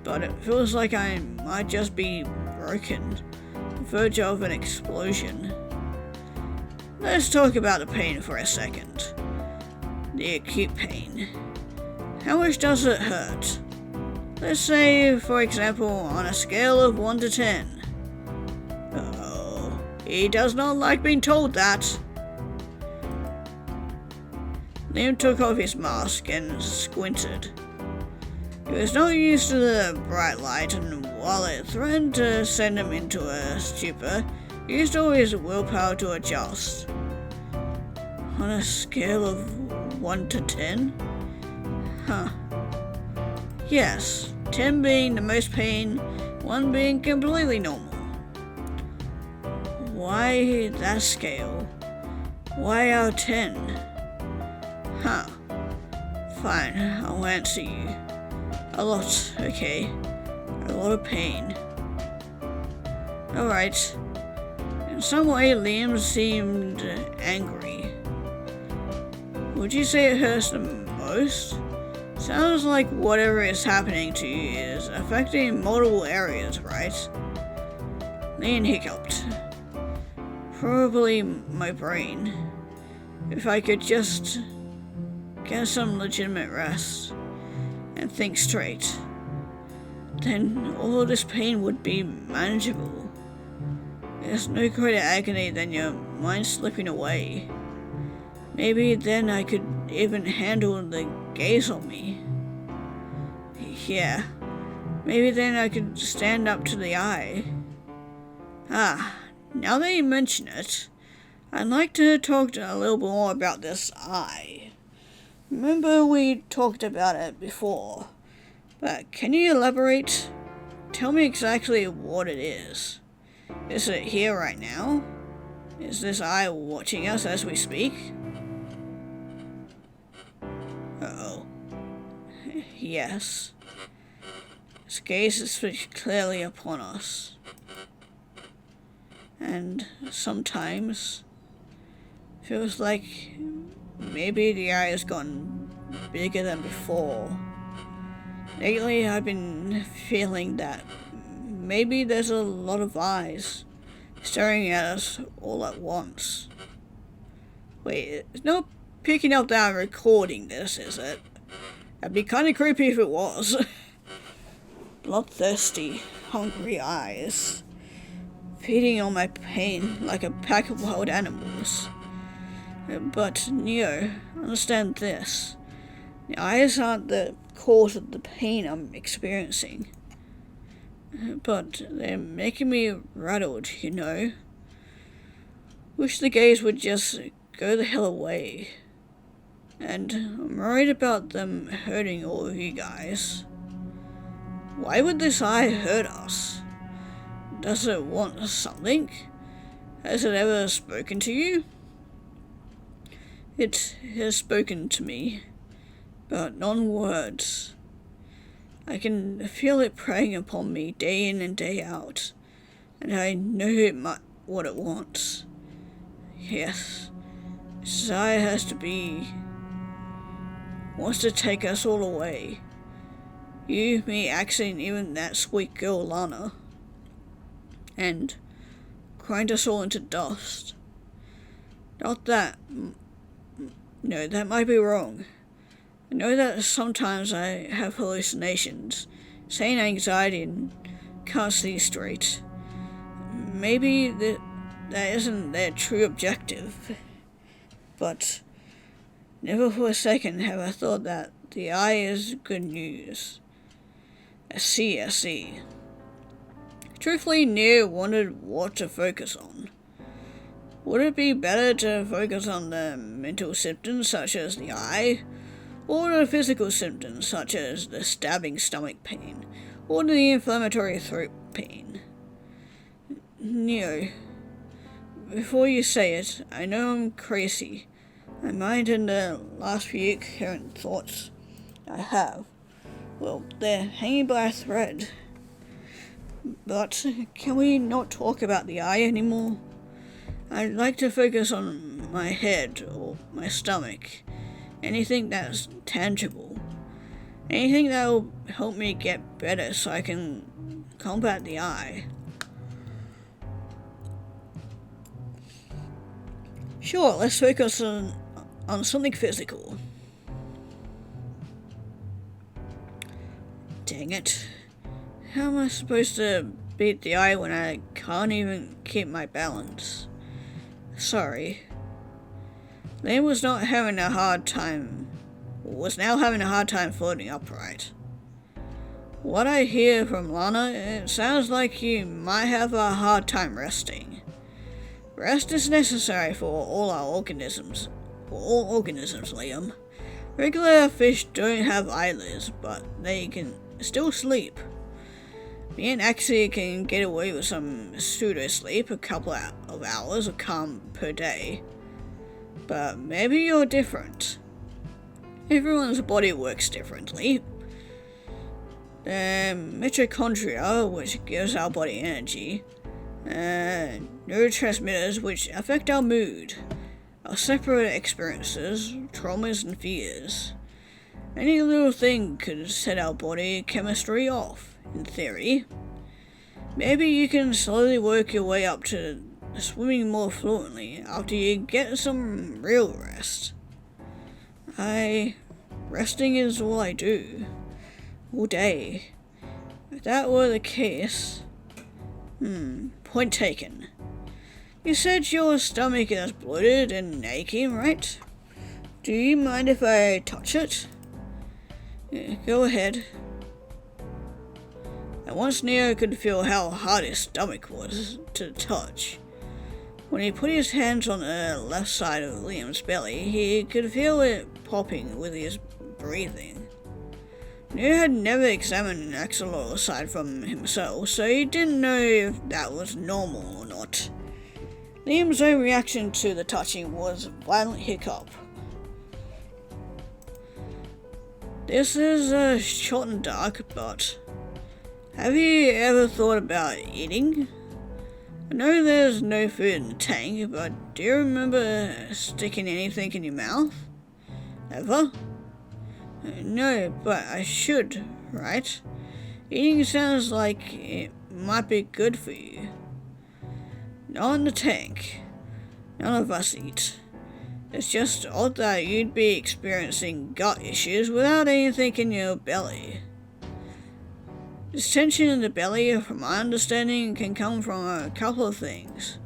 But it feels like I might just be broken, verge of an explosion. Let's talk about the pain for a second. The acute pain. How much does it hurt? Let's say, for example, on a scale of 1 to 10. Oh, he does not like being told that. Liam took off his mask and squinted. He was not used to the bright light, and while it threatened to send him into a stupor, he used all his willpower to adjust. On a scale of 1 to 10? Huh. Yes, 10 being the most pain, 1 being completely normal. Why that scale? Why out of 10? Huh. Fine, I'll answer you. A lot, okay. A lot of pain. Alright. In some way, Liam seemed angry. Would you say it hurts the most? Sounds like whatever is happening to you is affecting multiple areas, right? Liam hiccuped. Probably my brain. If I could just get some legitimate rest and think straight, then all this pain would be manageable. There's no greater agony than your mind slipping away. Maybe then I could even handle the gaze on me. Yeah, maybe then I could stand up to the eye. Now that you mention it, I'd like to talk a little bit more about this eye. Remember we talked about it before, but can you elaborate? Tell me exactly what it is. Is it here right now? Is this eye watching us as we speak? Uh-oh. Yes. Its gaze is clearly upon us. And sometimes feels like maybe the eye has gotten bigger than before. Lately I've been feeling that maybe there's a lot of eyes staring at us all at once. Wait, it's not picking up that I'm recording this, is it? That'd be kinda creepy if it was. bloodthirsty, hungry eyes, feeding on my pain like a pack of wild animals. But, Neo, understand this. The eyes aren't the cause of the pain I'm experiencing. But they're making me rattled, you know. Wish the gaze would just go the hell away. And I'm worried about them hurting all of you guys. Why would this eye hurt us? Does it want something? Has it ever spoken to you? It has spoken to me, but not in words. I can feel it preying upon me day in and day out, and I know what it wants. Yes, this eye has to be... wants to take us all away. You, me, Axie, and even that sweet girl Lana. And grind us all into dust. Not that... No, that might be wrong. I know that sometimes I have hallucinations, insane anxiety, and can't see straight. Maybe that isn't their true objective. But never for a second have I thought that the eye is good news. I see. Truthfully, Neo wondered what to focus on. Would it be better to focus on the mental symptoms such as the eye, or the physical symptoms such as the stabbing stomach pain, or the inflammatory throat pain? Neo, before you say it, I know I'm crazy. My mind and the last few coherent thoughts I have, well, they're hanging by a thread. But can we not talk about the eye anymore? I'd like to focus on my head or my stomach. Anything that's tangible. Anything that'll help me get better so I can combat the eye. Sure, let's focus on something physical. Dang it. How am I supposed to beat the eye when I can't even keep my balance? Sorry. Liam was now having a hard time floating upright. What I hear from Lana, it sounds like you might have a hard time resting. Rest is necessary for all organisms, Liam. Regular fish don't have eyelids, but they can still sleep. Me and Axie can get away with some pseudo-sleep, a couple of hours of calm per day. But maybe you're different. Everyone's body works differently. The mitochondria, which gives our body energy, neurotransmitters, which affect our mood, our separate experiences, traumas and fears. Any little thing could set our body chemistry off, in theory. Maybe you can slowly work your way up to swimming more fluently after you get some real rest. Resting is all I do. All day. If that were the case... point taken. You said your stomach is bloated and aching, right? Do you mind if I touch it? Go ahead. And once Neo could feel how hard his stomach was to touch. When he put his hands on the left side of Liam's belly, he could feel it popping with his breathing. Neo had never examined an axolotl aside from himself, so he didn't know if that was normal or not. Liam's own reaction to the touching was a violent hiccup. This is short and dark, but have you ever thought about eating? I know there's no food in the tank, but do you remember sticking anything in your mouth? Ever? No, but I should, right? Eating sounds like it might be good for you. Not in the tank. None of us eat. It's just odd that you'd be experiencing gut issues without anything in your belly. This tension in the belly, from my understanding, can come from a couple of things.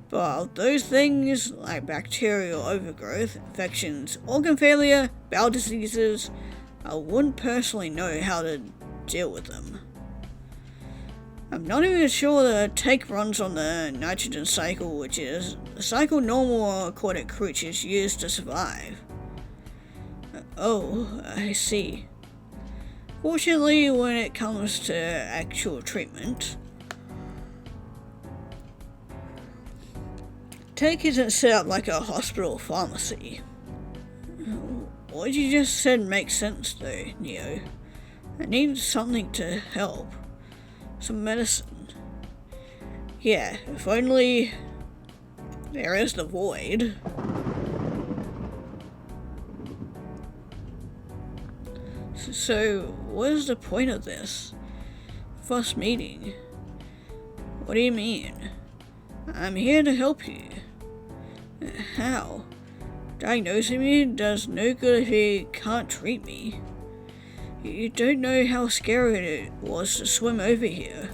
But those things, like bacterial overgrowth, infections, organ failure, bowel diseases, I wouldn't personally know how to deal with them. I'm not even sure the tank runs on the nitrogen cycle, which is the cycle normal aquatic creatures use to survive. Oh, I see. Fortunately, when it comes to actual treatment, tank isn't set up like a hospital pharmacy. What you just said makes sense though, Neo. I need something to help. Some medicine. Yeah, if only there is the void. So, what is the point of this? First meeting? What do you mean? I'm here to help you. How? Diagnosing me does no good if you can't treat me. You don't know how scary it was to swim over here.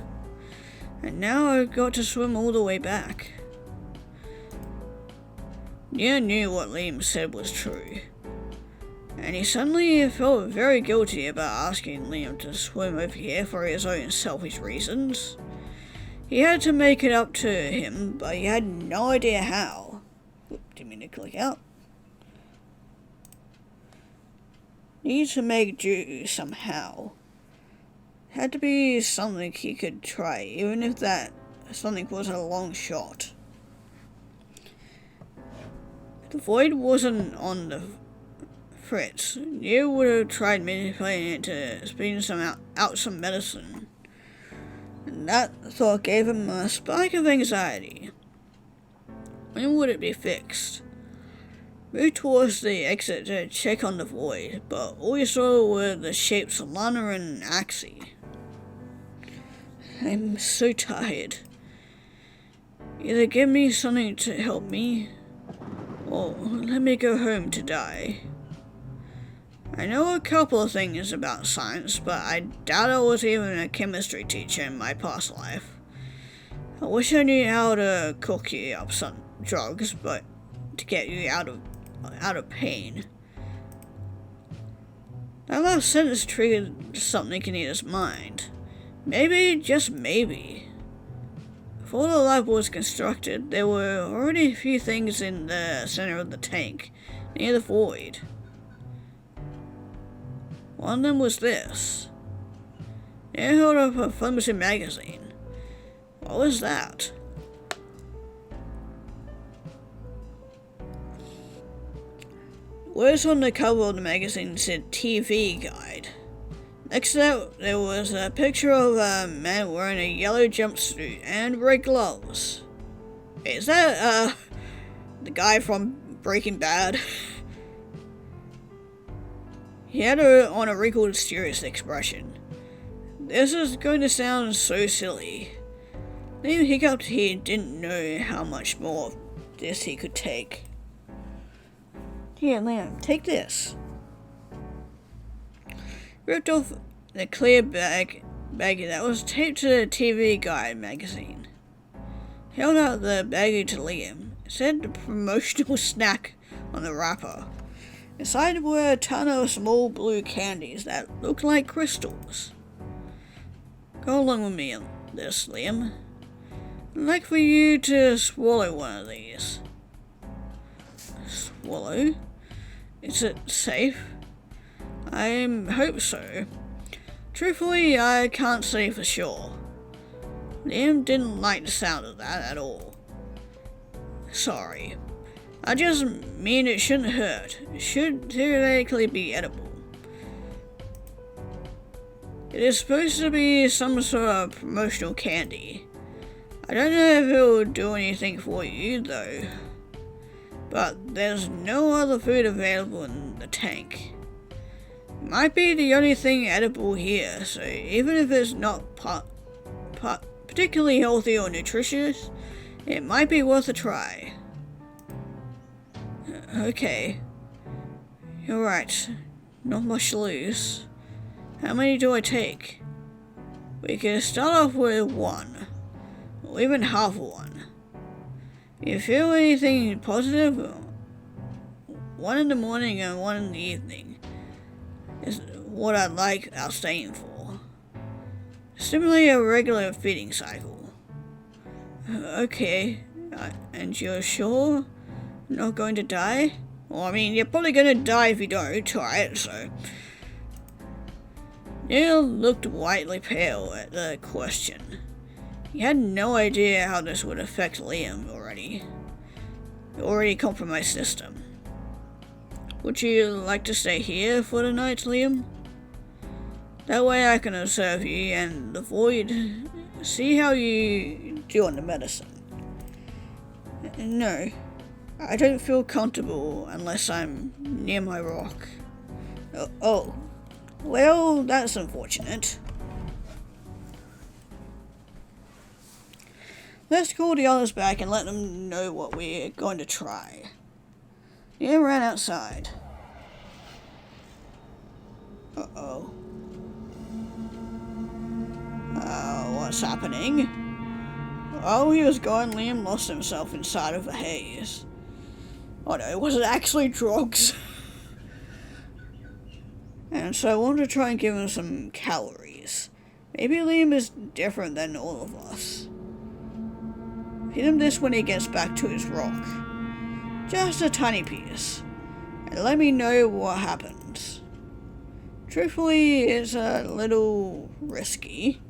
And now I've got to swim all the way back. Nia knew what Liam said was true. And he suddenly felt very guilty about asking Liam to swim over here for his own selfish reasons. He had to make it up to him, but he had no idea how. Didn't mean to click out. Need to make do somehow. Had to be something he could try, even if that something was a long shot. If the void wasn't on the fritz, Neo would have tried manipulating it to spin out some medicine. And that thought gave him a spike of anxiety. When would it be fixed? Moved towards the exit to check on the void, but all he saw were the shapes of Lana and Axie. I'm so tired. Either give me something to help me, or let me go home to die. I know a couple of things about science, but I doubt I was even a chemistry teacher in my past life. I wish I knew how to cook you up some drugs, but to get you out of pain. That last sentence triggered something in his mind. Maybe, just maybe. Before the lab was constructed, there were already a few things in the center of the tank, near the void. One of them was this. It held up a flimsy magazine. What was that? Words on the cover of the magazine said TV Guide. Next to that, there was a picture of a man wearing a yellow jumpsuit and red gloves. Is that, the guy from Breaking Bad? He had on a wrinkled, serious expression. This is going to sound so silly. Liam hiccuped. He didn't know how much more of this he could take. Here, Liam, take this. Ripped off the clear baggie that was taped to the TV Guide magazine. Held out the baggie to Liam. It said the promotional snack on the wrapper. Inside were a ton of small blue candies that looked like crystals. Go along with me on this, Liam. I'd like for you to swallow one of these. Swallow? Is it safe? I hope so. Truthfully, I can't say for sure. Liam didn't like the sound of that at all. Sorry. I just mean it shouldn't hurt. It should theoretically be edible. It is supposed to be some sort of promotional candy. I don't know if it will do anything for you, though. But there's no other food available in the tank. It might be the only thing edible here, so even if it's not particularly healthy or nutritious, it might be worth a try. Okay. You're right. Not much to lose. How many do I take? We could start off with 1, or even half of 1. If you feel anything positive, 1 in the morning and 1 in the evening is what I'd like our staying for. Stimulate a regular feeding cycle. Okay, and you're sure you're not going to die? Well, I mean, you're probably going to die if you don't, right? So Neil looked whitely pale at the question. He had no idea how this would affect Liam already. The already compromised system. Would you like to stay here for the night, Liam? That way I can observe you and avoid, see how you do on the medicine. No, I don't feel comfortable unless I'm near my rock. Oh, well, that's unfortunate. Let's call the others back and let them know what we're going to try. Liam ran outside. Uh-oh. What's happening? While he was gone, Liam lost himself inside of a haze. Oh no, was it actually drugs? And so I wanted to try and give him some calories. Maybe Liam is different than all of us. Feed him this when he gets back to his rock. Just a tiny piece. And let me know what happens. Truthfully, it's a little risky.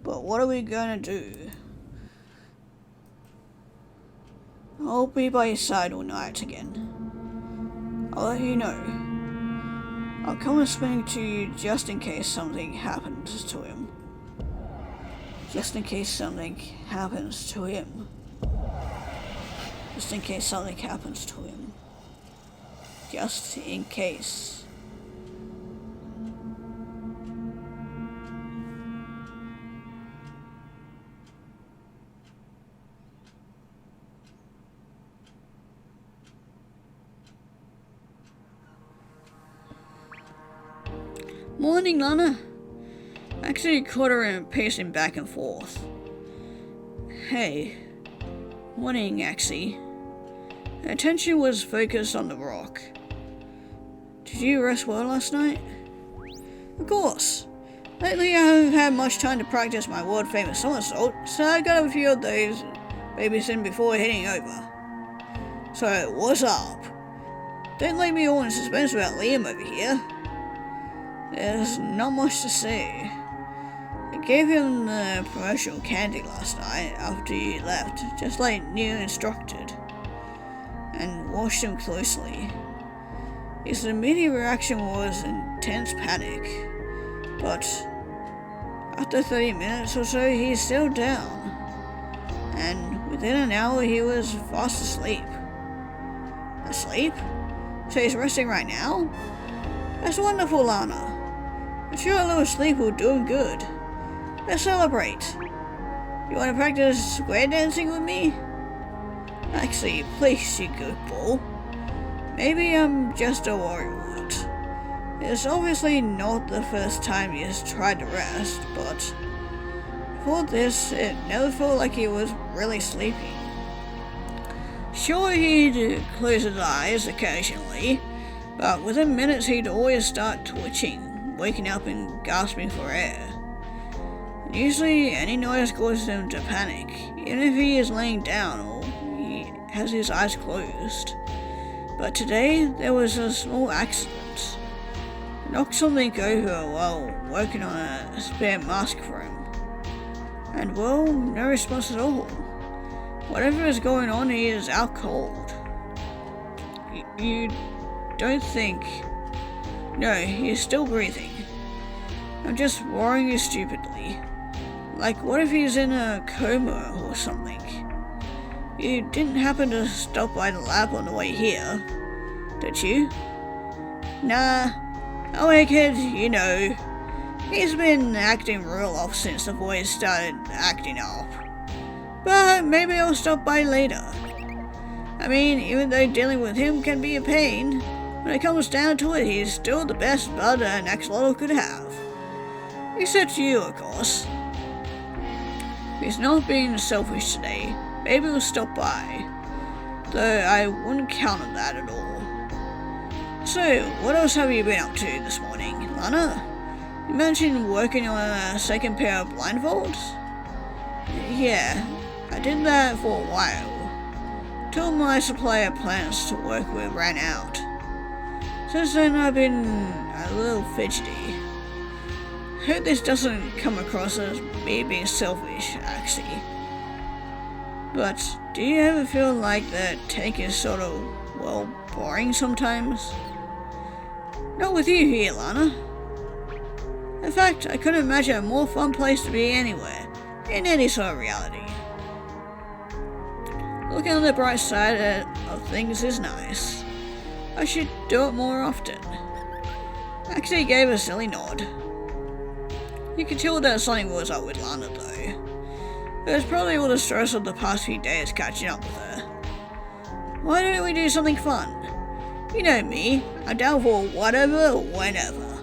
But what are we gonna do? I'll be by your side all night again. I'll let you know. I'll come and speak to you just in case something happens to him. Just in case something happens to him. Just in case something happens to him. Just in case. Morning, Lana. Actually caught her in pacing back and forth. Hey. Morning, Axie. Her attention was focused on the rock. Did you rest well last night? Of course. Lately I haven't had much time to practice my world-famous somersault, so I got a few of those babysitting before heading over. So, what's up? Don't leave me all in suspense about Liam over here. There's not much to say. I gave him the promotional candy last night after you left, just like Neil instructed, and watched him closely. His immediate reaction was intense panic, but after 30 minutes or so he settled down, and within an hour he was fast asleep. Asleep? So he's resting right now? That's wonderful, Lana. I'm sure a little sleep will do him good. Let's celebrate. You want to practice square dancing with me? Actually, please, you goofball. Maybe I'm just a worrywart. It's obviously not the first time he's tried to rest, but before this, it never felt like he was really sleeping. Sure, he'd close his eyes occasionally, but within minutes he'd always start twitching, waking up and gasping for air. And usually any noise causes him to panic, even if he is laying down or he has his eyes closed. But today there was a small accident. I knocked something over while working on a spare mask for him. And well, no response at all. Whatever is going on, he is out cold. You don't think... No, he is still breathing. I'm just worrying you stupidly. Like, what if he's in a coma or something? You didn't happen to stop by the lab on the way here, did you? Nah. Oh, hey kid, you know. He's been acting real off since the boys started acting up. But maybe I'll stop by later. I mean, even though dealing with him can be a pain, when it comes down to it, he's still the best bud an axolotl could have. Except you, of course. he's not being selfish today, maybe he'll stop by. Though I wouldn't count on that at all. So, what else have you been up to this morning, Lana? You mentioned working on a second pair of blindfolds? Yeah, I did that for a while, till my supply of plants to work with ran out. Since then I've been a little fidgety. Hope this doesn't come across as me being selfish, actually. But do you ever feel like the tank is sort of, well, boring sometimes? Not with you here, Lana. In fact, I couldn't imagine a more fun place to be anywhere, in any sort of reality. Looking on the bright side of things is nice. I should do it more often. Actually gave a silly nod. You could tell that something was up with Lana though. It was probably all the stress of the past few days catching up with her. Why don't we do something fun? You know me, I'm down for whatever, whenever.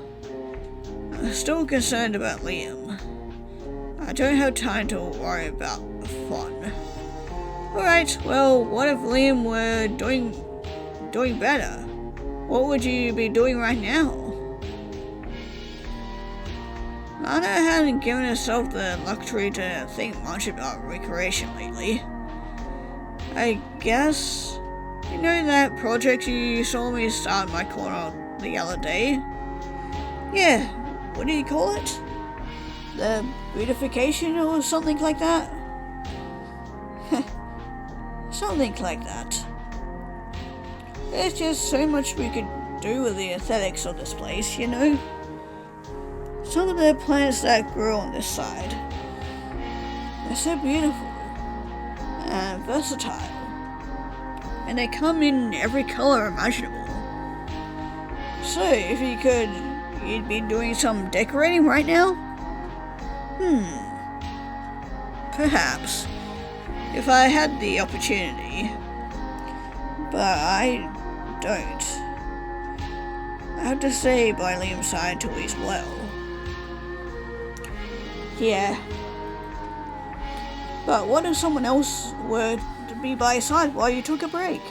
I'm still concerned about Liam. I don't have time to worry about fun. Alright, well, what if Liam were doing better? What would you be doing right now? Lana hadn't given herself the luxury to think much about recreation lately. I guess, you know that project you saw me start in my corner the other day? Yeah, what do you call it? The beautification or something like that? Something like that. There's just so much we could do with the aesthetics of this place, you know? Some of the plants that grow on this side, they're so beautiful and versatile, and they come in every color imaginable. So if you could, you'd be doing some decorating right now? Perhaps, if I had the opportunity, but I don't. I have to stay by Liam's side till he's well. Yeah. But what if someone else were to be by his side while you took a break?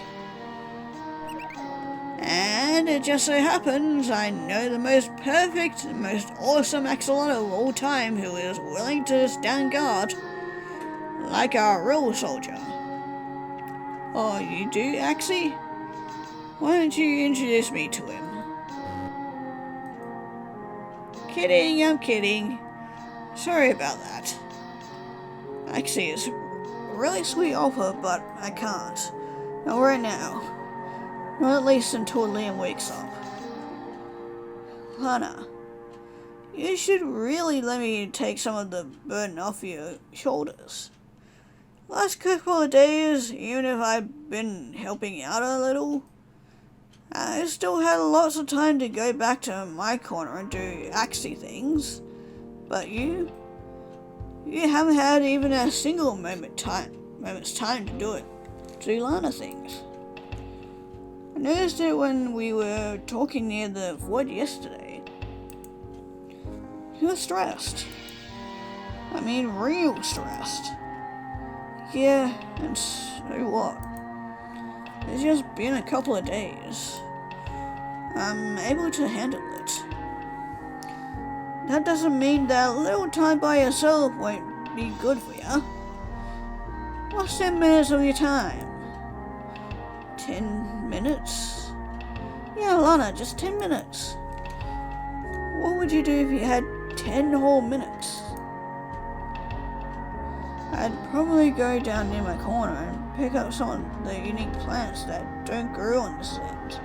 And it just so happens I know the most perfect, most awesome axolotl of all time who is willing to stand guard, like a real soldier. Oh, you do, Axie? Why don't you introduce me to him? Kidding, I'm kidding. Sorry about that. Axie is a really sweet offer, but I can't. Not right now. Not at least until Liam wakes up. Lana, you should really let me take some of the burden off your shoulders. Last couple of days, even if I've been helping out a little, I still had lots of time to go back to my corner and do Axie things. But you haven't had even a single moment's time to do it. Do Lana things. I noticed it when we were talking near the void yesterday. You were stressed. I mean, real stressed. Yeah, and so what? It's just been a couple of days. I'm able to handle it. That doesn't mean that a little time by yourself won't be good for you. What's 10 minutes of your time? 10 minutes? Yeah, Lana, just 10 minutes. What would you do if you had 10 whole minutes? I'd probably go down near my corner and pick up some of the unique plants that don't grow on this end.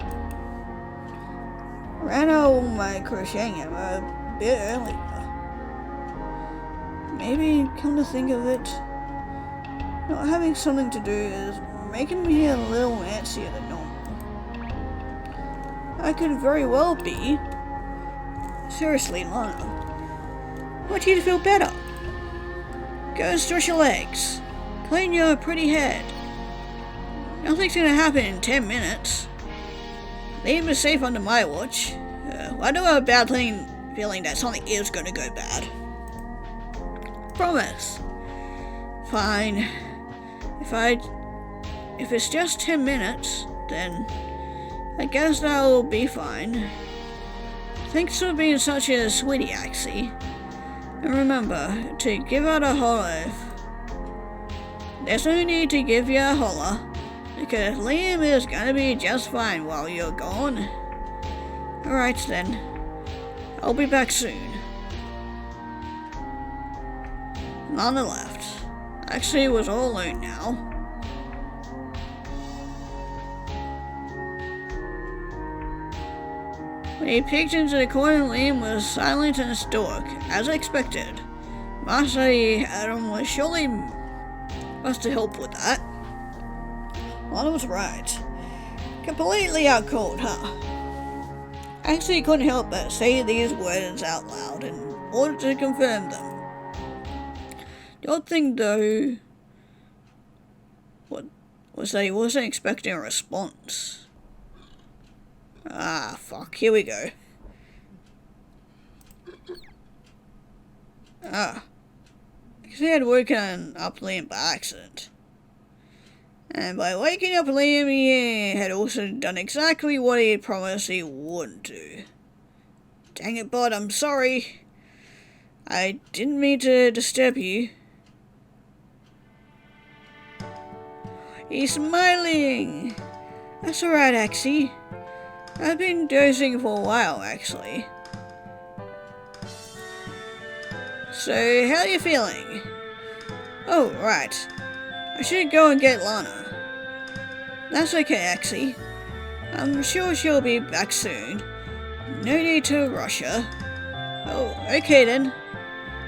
Ran out all my crocheting a bit earlier. Maybe, come to think of it, not having something to do is making me a little antsier than normal. I could very well be. Seriously, Lana, I want you to feel better. Go and stretch your legs. Clean your pretty head. Nothing's gonna happen in 10 minutes. Liam is safe under my watch. I don't have a bad feeling that something is gonna go bad. Promise. Fine. If it's just 10 minutes, then I guess that'll be fine. Thanks for being such a sweetie, Axie. And remember to give out a holler there's no need to give you a holler, because Liam is gonna be just fine while you're gone. Alright then, I'll be back soon. Lana left. Axie was all alone now. When he peeked into the corner, Liam was silent and stoic, as expected. Master Adam was surely must have helped with that. Lana was right. Completely out cold, huh? Actually couldn't help but say these words out loud in order to confirm them. The odd thing though was that he wasn't expecting a response. Ah, fuck, here we go. Because he had woken up Liam by accident. And by waking up Liam, he had also done exactly what he had promised he wouldn't do. Dang it, bud, I'm sorry. I didn't mean to disturb you. He's smiling. That's alright, Axie. I've been dozing for a while, actually. So, how are you feeling? Oh, right. I should go and get Lana. That's okay, Axie. I'm sure she'll be back soon. No need to rush her. Oh, okay then.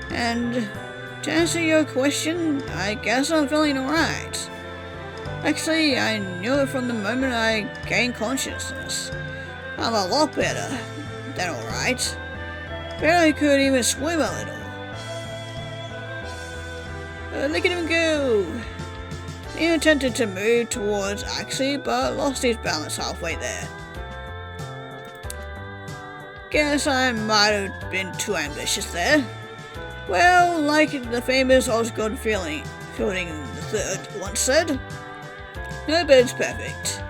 And to answer your question, I guess I'm feeling alright. Actually, I knew it from the moment I gained consciousness. I'm a lot better than alright. Barely could even swim a little. Look at him go! He attempted to move towards Axie, but lost his balance halfway there. Guess I might have been too ambitious there. Well, like the famous Osgood Fielding III once said, no bird's perfect.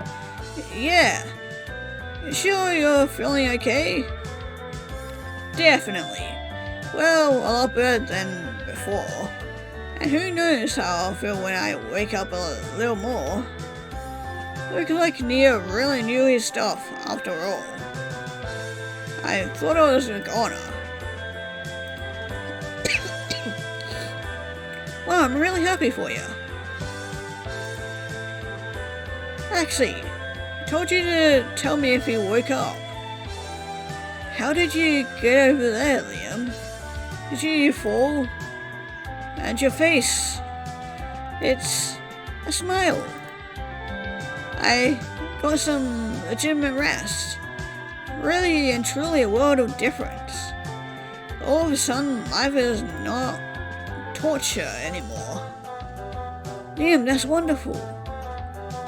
Yeah. Sure you're feeling okay? Definitely. Well, a lot better than before. And who knows how I'll feel when I wake up a little more. Looks like Nia really knew his stuff, after all. I thought I was a goner. Well, I'm really happy for you. Axie, I told you to tell me if you woke up. How did you get over there, Liam? Did you fall? And your face, it's a smile. I got some legitimate rest. Really and truly a world of difference. All of a sudden, life is not torture anymore. Liam, that's wonderful.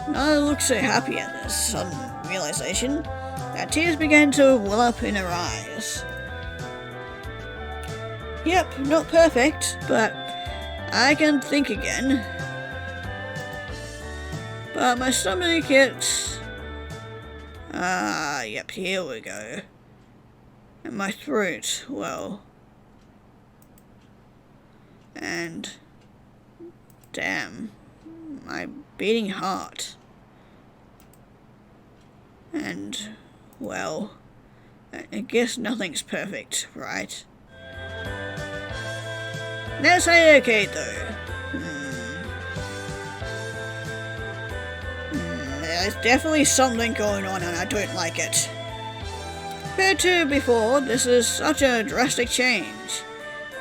Nana looked so happy at this sudden realization that tears began to well up in her eyes. Yep, not perfect, but I can think again. But my stomach, it's... yep, here we go. And my throat, well... And... damn, my beating heart. And, well, I guess nothing's perfect, right? That's okay though. There's definitely something going on and I don't like it. Compared to before, this is such a drastic change.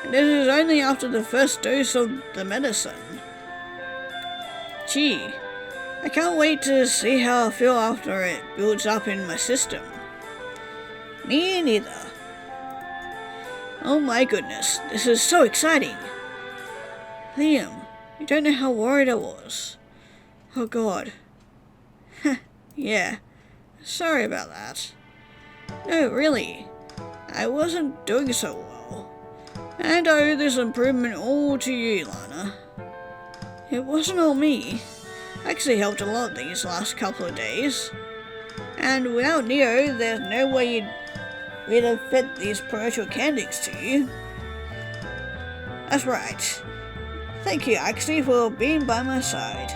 And this is only after the first dose of the medicine. Gee, I can't wait to see how I feel after it builds up in my system. Me neither. Oh my goodness, this is so exciting. Liam, you don't know how worried I was. Oh god. Yeah, sorry about that. No, really, I wasn't doing so well. And I owe this improvement all to you, Lana. It wasn't all me. I actually helped a lot these last couple of days. And without Neo, there's no way we'd have fed these promotional candies to you. That's right. Thank you, Axie, for being by my side.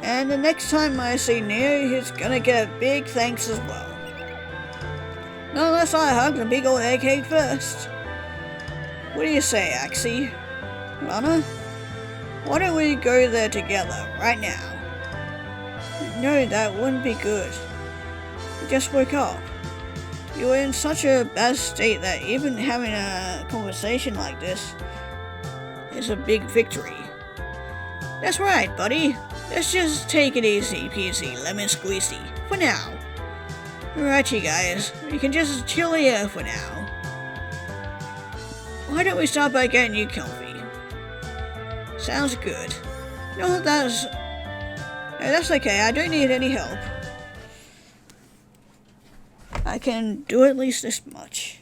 And the next time I see Neo, he's gonna get a big thanks as well. Not unless I hug the big old egghead first. What do you say, Axie? Lana? Why don't we go there together, right now? No, that wouldn't be good. You just woke up. You were in such a bad state that even having a conversation like this is a big victory. That's right, buddy. Let's just take it easy peasy lemon squeezy for now. Alright, you guys, we can just chill here for now. Why don't we start by getting you comfy? Sounds good. No, that's okay, I don't need any help. I can do at least this much.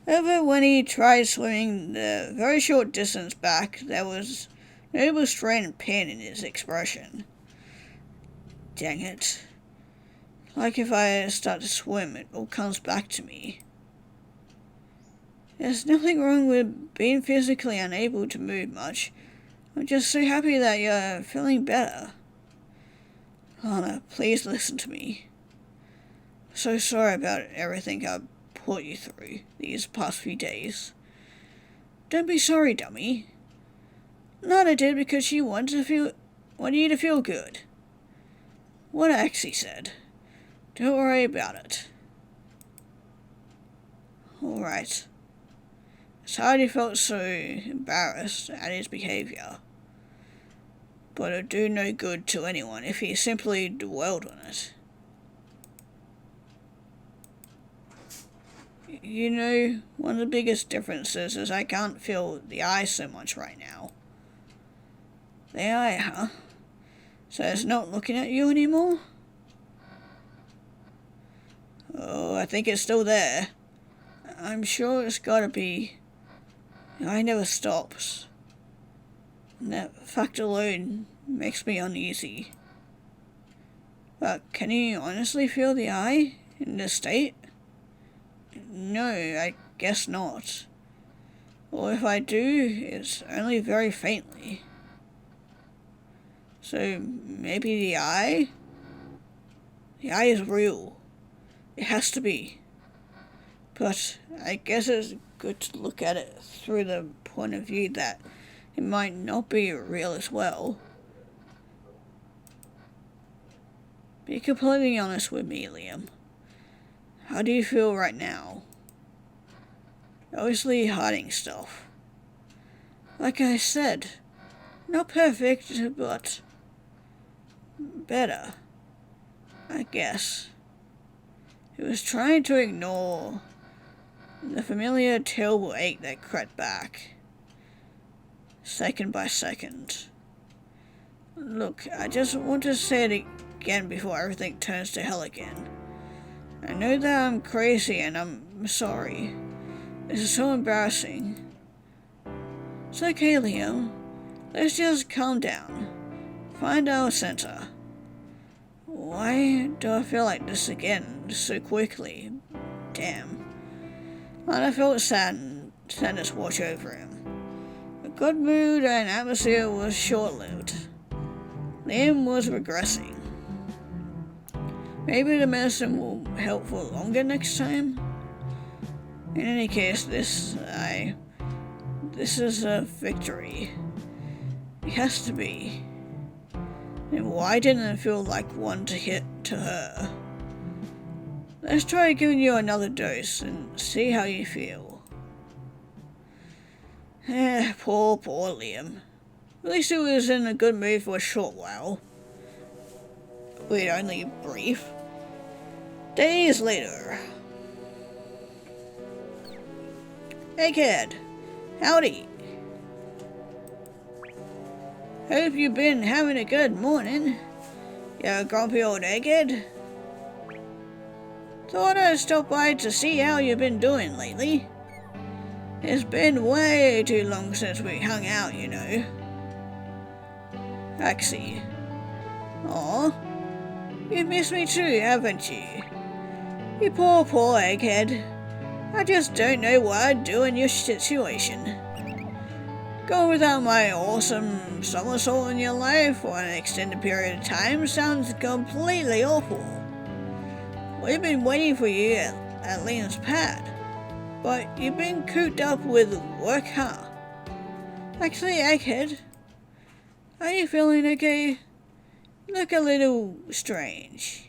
However, when he tried swimming the very short distance back, there was notable strain and pain in his expression. Dang it. Like if I start to swim, it all comes back to me. There's nothing wrong with being physically unable to move much. I'm just so happy that you're feeling better. Lana, please listen to me. I'm so sorry about everything I've put you through these past few days. Don't be sorry, dummy. Nana did because she wanted you to feel good. What Axie said. Don't worry about it. Alright. Heidi felt so embarrassed at his behaviour, but it would do no good to anyone if he simply dwelled on it. You know, one of the biggest differences is I can't feel the eye so much right now. The eye, huh? So it's not looking at you anymore? Oh, I think it's still there. I'm sure it's gotta be. The eye never stops. And that fact alone makes me uneasy. But can you honestly feel the eye in this state? No, I guess not. Or if I do, it's only very faintly. So maybe the eye? The eye is real. It has to be. But I guess it's good to look at it through the point of view that it might not be real as well. Be completely honest with me, Liam. How do you feel right now? Obviously hiding stuff. Like I said, not perfect, but better, I guess. He was trying to ignore the familiar terrible ache that crept back, second by second. Look, I just want to say it again before everything turns to hell again. I know that I'm crazy and I'm sorry. This is so embarrassing. It's okay, Liam. Let's just calm down. Find our center. Why do I feel like this again so quickly? Damn. And I felt sadness wash over him. The good mood and atmosphere was short-lived. Liam was regressing. Maybe the medicine will help for longer next time? In any case, this is a victory. It has to be. And why didn't it feel like one to hit to her? Let's try giving you another dose and see how you feel. Poor Liam. At least he was in a good mood for a short while. Wait, only brief. Days later. Hey kid, howdy. Hope you've been having a good morning, you grumpy old egghead. Thought I'd stop by to see how you've been doing lately. It's been way too long since we hung out, you know. Axie. Aw, you miss me too, haven't you? You poor egghead. I just don't know what I'd do in your situation. Going without my awesome somersault in your life for an extended period of time sounds completely awful. We've been waiting for you at Liam's pad, but you've been cooped up with work, huh? Actually, egghead, are you feeling okay? You look a little strange.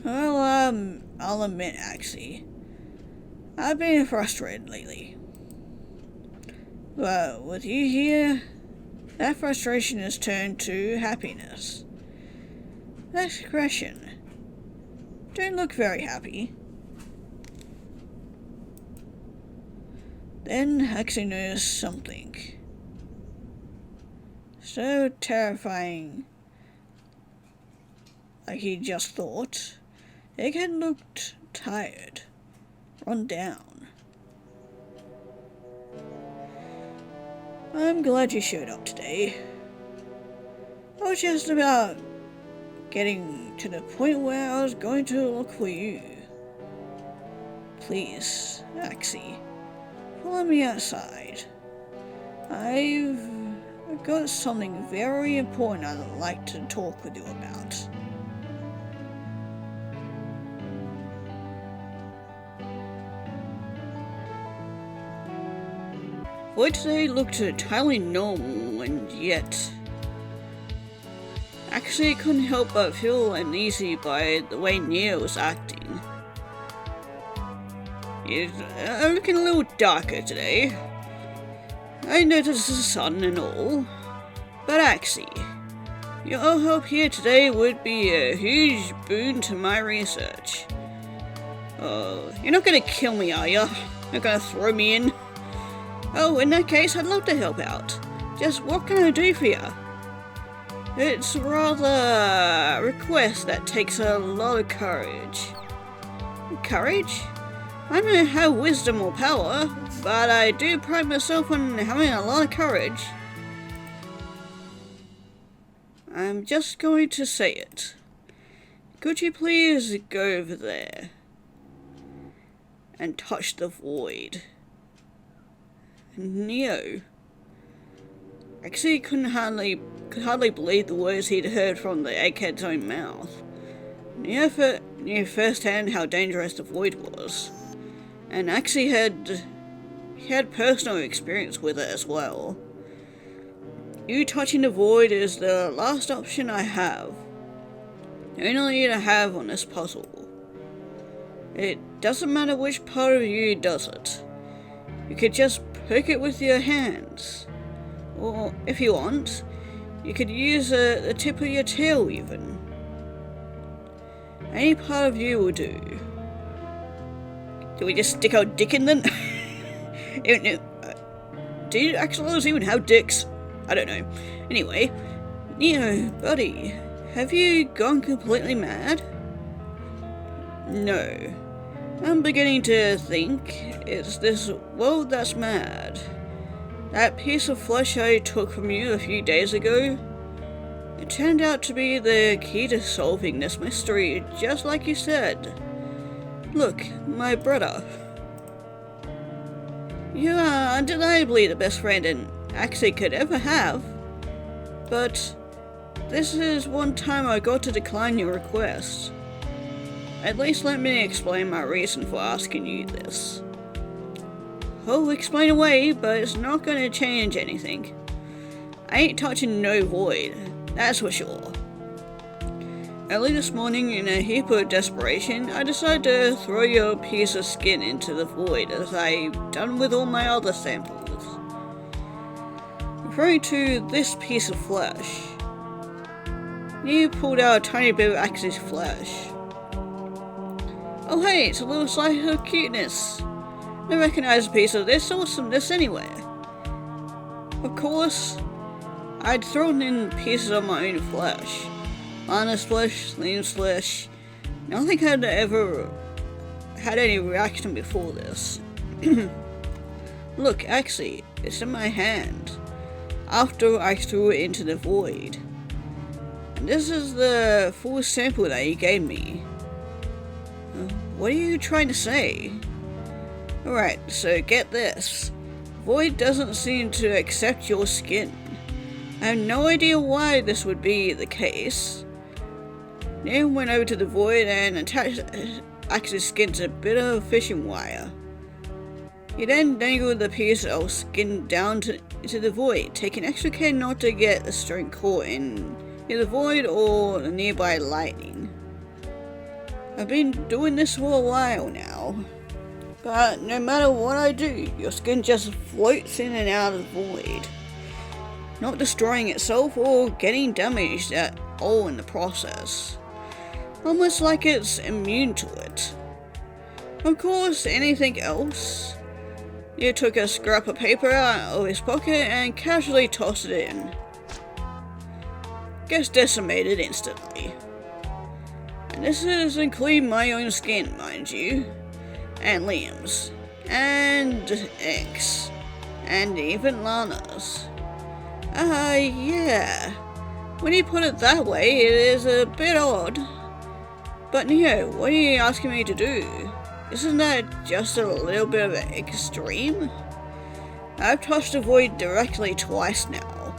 Well, I'll admit, Axie, I've been frustrated lately. But with you here, that frustration has turned to happiness. Next question. Don't look very happy. Then Axie noticed something so terrifying, like he just thought. Egghead looked tired, run down. I'm glad you showed up today. I was just about getting to the point where I was going to look for you. Please, Axie, follow me outside. I've got something very important I'd like to talk with you about. Void today looked entirely normal, and yet Axie couldn't help but feel uneasy by the way Nia was acting. He's looking a little darker today. I noticed the sun and all, but Axie, your help here today would be a huge boon to my research. You're not gonna kill me, are you? Not gonna throw me in? Oh, in that case, I'd love to help out. Just what can I do for you? It's rather a request that takes a lot of courage. Courage? I don't have wisdom or power, but I do pride myself on having a lot of courage. I'm just going to say it. Could you please go over there and touch the void? Neo. Axie could hardly believe the words he'd heard from the egghead's own mouth. Neo knew firsthand how dangerous the void was, and Axie had personal experience with it as well. You touching the void is the last option I have. The only you to have on this puzzle. It doesn't matter which part of you does it. You could just poke it with your hands. Or, if you want, you could use the tip of your tail even. Any part of you will do. Do we just stick our dick in them? Do axolotls even have dicks? I don't know. Anyway, Neo, buddy, have you gone completely mad? No. I'm beginning to think it's this world that's mad. That piece of flesh I took from you a few days ago, it turned out to be the key to solving this mystery, just like you said. Look, my brother. You are undeniably the best friend an Axie could ever have, but this is one time I got to decline your request. At least let me explain my reason for asking you this. I'll explain away, but it's not gonna change anything. I ain't touching no void, that's for sure. Early this morning, in a heap of desperation, I decided to throw your piece of skin into the void as I've done with all my other samples. Referring to this piece of flesh, you pulled out a tiny bit of Axie's flesh. Oh hey, it's a little slice of cuteness. I recognize a piece of this awesomeness anywhere. Of course, I'd thrown in pieces of my own flesh. Lana's flesh, Liam's flesh. Nothing had ever had any reaction before this. Look, actually, it's in my hand. After I threw it into the void. And this is the full sample that you gave me. What are you trying to say? Alright, so get this. Void doesn't seem to accept your skin. I have no idea why this would be the case. Neo went over to the void and attached Axe's skin to a bit of fishing wire. He then dangled the piece of skin down into the void, taking extra care not to get the string caught in the void or the nearby lightning. I've been doing this for a while now, but no matter what I do, your skin just floats in and out of the void, not destroying itself or getting damaged at all in the process. Almost like it's immune to it. Of course, anything else? He took a scrap of paper out of his pocket and casually tossed it in. Gets decimated instantly. And this is including my own skin, mind you. And Liam's. And Ink's. And even Lana's. Yeah. When you put it that way, it is a bit odd. But Neo, what are you asking me to do? Isn't that just a little bit of an extreme? I've touched the void directly twice now.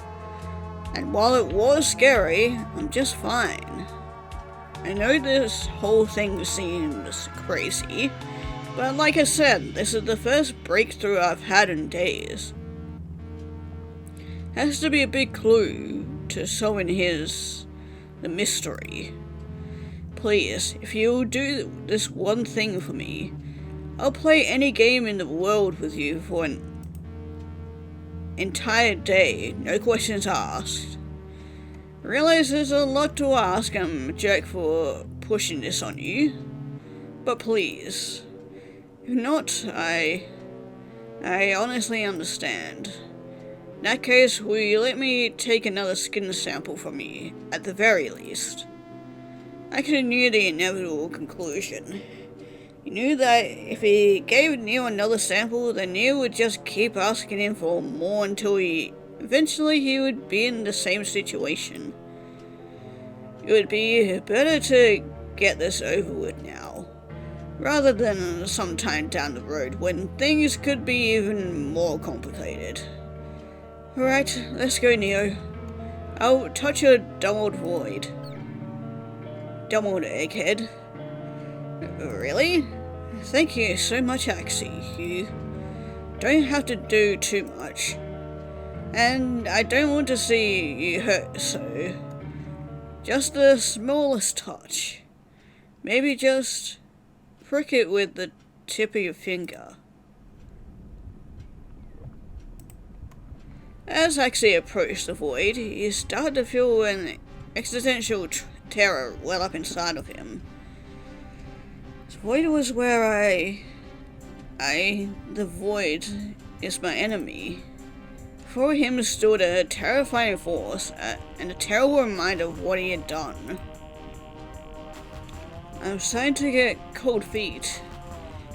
And while it was scary, I'm just fine. I know this whole thing seems crazy, but like I said, this is the first breakthrough I've had in days. Has to be a big clue to solving the mystery. Please, if you'll do this one thing for me, I'll play any game in the world with you for an entire day, no questions asked. I realize there's a lot to ask, I'm a jerk for pushing this on you, but please. If not, I honestly understand. In that case, will you let me take another skin sample from you, at the very least? I could have knew the inevitable conclusion. He knew that if he gave Neo another sample, then Neo would just keep asking him for more until eventually he would be in the same situation. It would be better to get this over with now, rather than sometime down the road when things could be even more complicated. Alright, let's go, Neo. I'll touch your doubled void. Doubled egghead. Really? Thank you so much, Axie. You don't have to do too much. And I don't want to see you hurt, so just the smallest touch. Maybe just prick it with the tip of your finger. As Axie approached the void, he started to feel an existential terror well up inside of him. The void was where the void is my enemy. Before him stood a terrifying force and a terrible reminder of what he had done. I'm starting to get cold feet.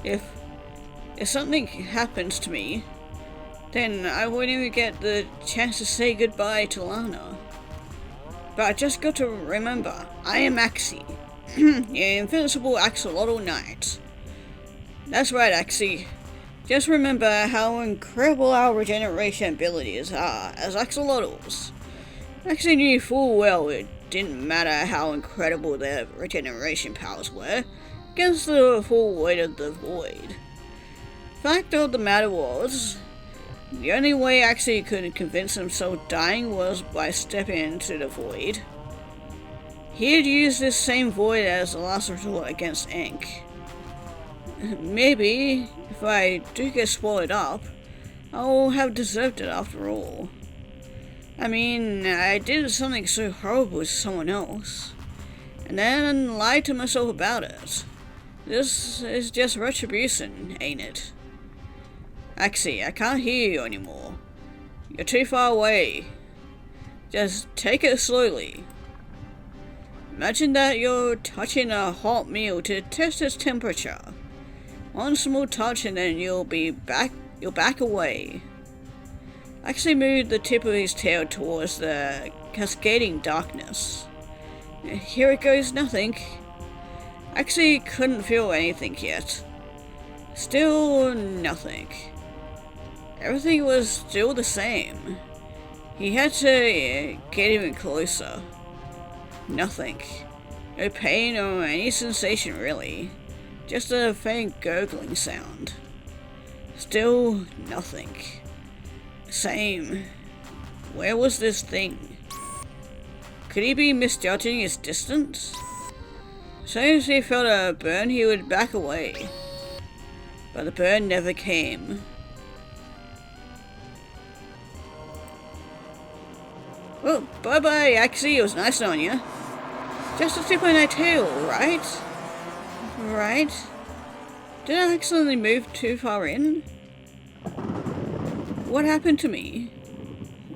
If something happens to me, then I won't even get the chance to say goodbye to Lana. But I just got to remember, I am Axie, the invincible Axolotl Knight. That's right, Axie. Just remember how incredible our regeneration abilities are as Axolotls. Axie knew full well it didn't matter how incredible their regeneration powers were against the full weight of the void. Fact of the matter was, the only way Axie could convince himself dying was by stepping into the void. He had used this same void as the last resort against Ink. Maybe, if I do get swallowed up, I'll have deserved it after all. I mean, I did something so horrible to someone else, and then lied to myself about it. This is just retribution, ain't it? Axie, I can't hear you anymore. You're too far away. Just take it slowly. Imagine that you're touching a hot meal to test its temperature. One small touch and then you'll be back You'll back away. Axie moved the tip of his tail towards the cascading darkness. Here it goes, nothing. Axie couldn't feel anything yet. Still nothing. Everything was still the same. He had to get even closer. Nothing. No pain or any sensation really. Just a faint gurgling sound. Still nothing. Same. Where was this thing? Could he be misjudging its distance? As soon as he felt a burn, he would back away. But the burn never came. Well, bye-bye, Axie. It was nice knowing you. Just a tip on my tail, right? Right? Did I accidentally move too far in? What happened to me?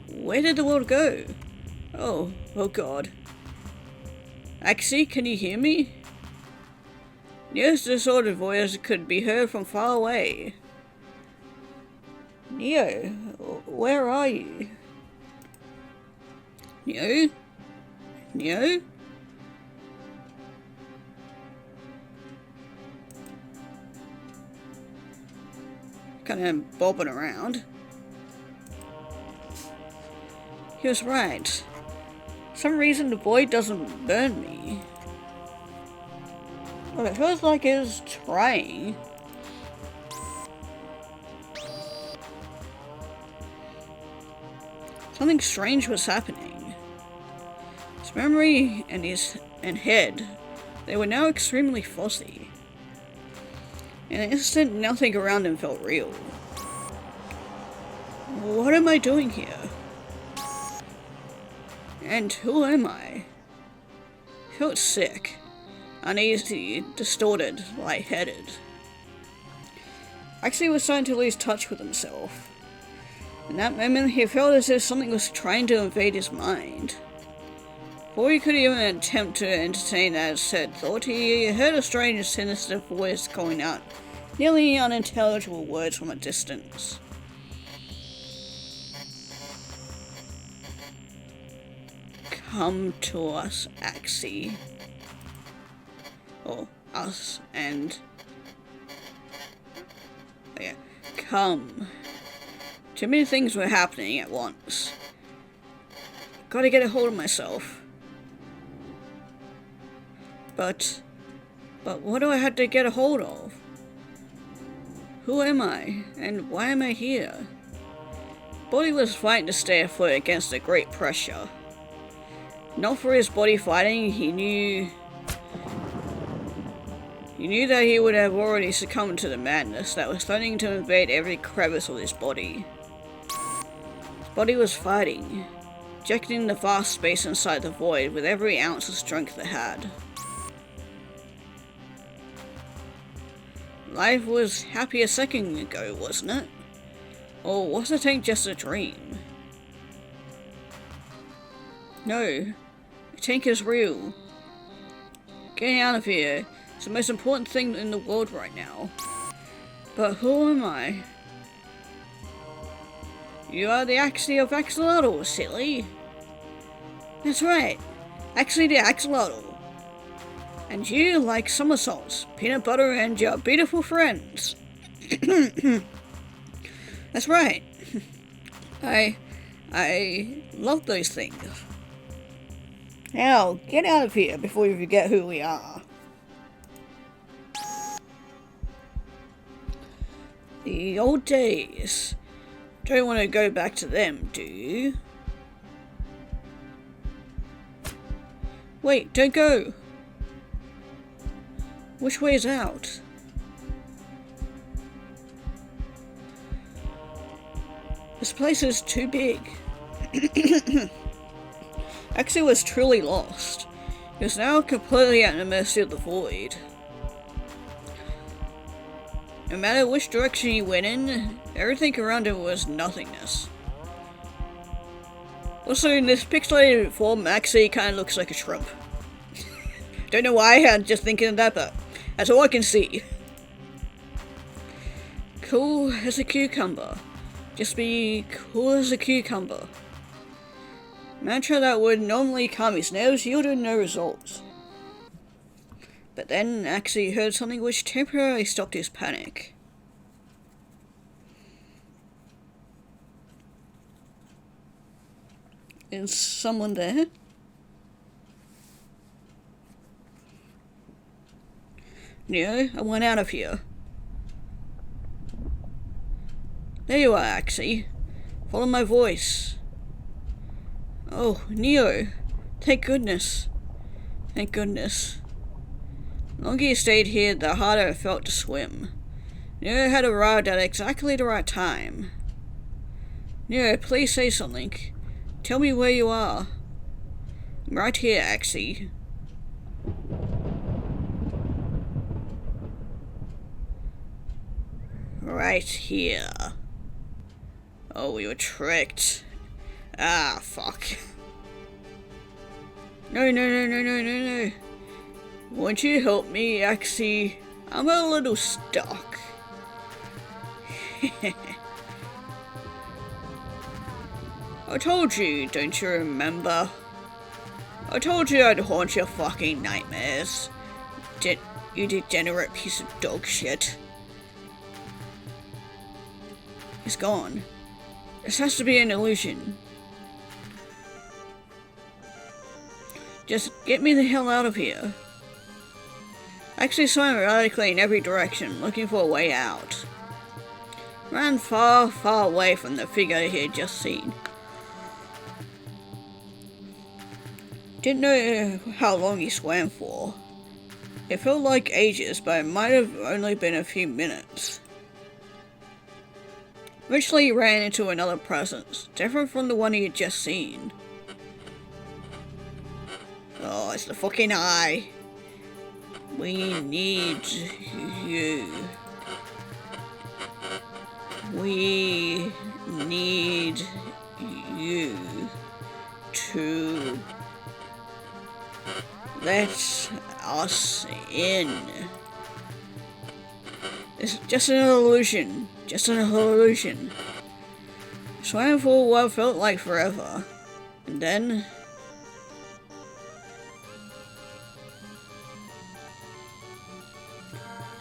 Where did the world go? Oh god. Axie, can you hear me? Neo's distorted voice could be heard from far away. Neo, where are you? Neo? Neo? Kind of bobbing around. He was right. For some reason the void doesn't burn me. Well, it feels like it's trying. Something strange was happening. His memory and head, they were now extremely fuzzy. In an instant, nothing around him felt real. What am I doing here? And who am I? I felt sick, uneasy, distorted, lightheaded. Axie was starting to lose touch with himself. In that moment, he felt as if something was trying to invade his mind. Before he could even attempt to entertain that said thought, he heard a strange, sinister voice calling out nearly unintelligible words from a distance. Come to us, Axie. Or us and... oh yeah, come. Too many things were happening at once. Gotta get a hold of myself. But what do I have to get a hold of? Who am I, and why am I here? Body was fighting to stay afloat against the great pressure. Not for his body fighting, he knew that he would have already succumbed to the madness that was starting to invade every crevice of his body. His body was fighting, ejecting the vast space inside the void with every ounce of strength it had. Life was happy a second ago, wasn't it? Or was the tank just a dream? No, the tank is real. Getting out of here is the most important thing in the world right now. But who am I? You are the Axie of Axolotl, silly. That's right, Axie the Axolotl. And you like somersaults, peanut butter, and your beautiful friends. That's right. I love those things. Now, get out of here before you forget who we are. The old days. Don't want to go back to them, do you? Wait, don't go. Which way is out? This place is too big. Axie was truly lost. He was now completely at the mercy of the void. No matter which direction he went in, everything around him was nothingness. Also, in this pixelated form, Axie kind of looks like a shrimp. Don't know why, I'm just thinking of that, but that's all I can see. cool as a cucumber. Just be cool as a cucumber. Mantra that would normally calm his nerves yielded no results. But then Axie heard something which temporarily stopped his panic. Is someone there? No, I want out of here. There you are, Axie. Follow my voice. Oh, Neo. Thank goodness. Thank goodness. The longer you stayed here, the harder it felt to swim. Neo had arrived at exactly the right time. Neo, please say something. Tell me where you are. I'm right here, Axie. Right here. Oh, we were tricked. Ah, fuck. No. Won't you help me, Axie? I'm a little stuck. I told you, don't you remember? I told you I'd haunt your fucking nightmares. You degenerate piece of dog shit. He's gone. This has to be an illusion. Just get me the hell out of here. Actually swam erratically in every direction, looking for a way out. Ran far, far away from the figure he had just seen. Didn't know how long he swam for. It felt like ages, but it might have only been a few minutes. Eventually he ran into another presence, different from the one he had just seen. Oh, it's the fucking eye. We need you. We need you to let us in. It's just an illusion. Just an illusion. Swam for what felt like forever. And then...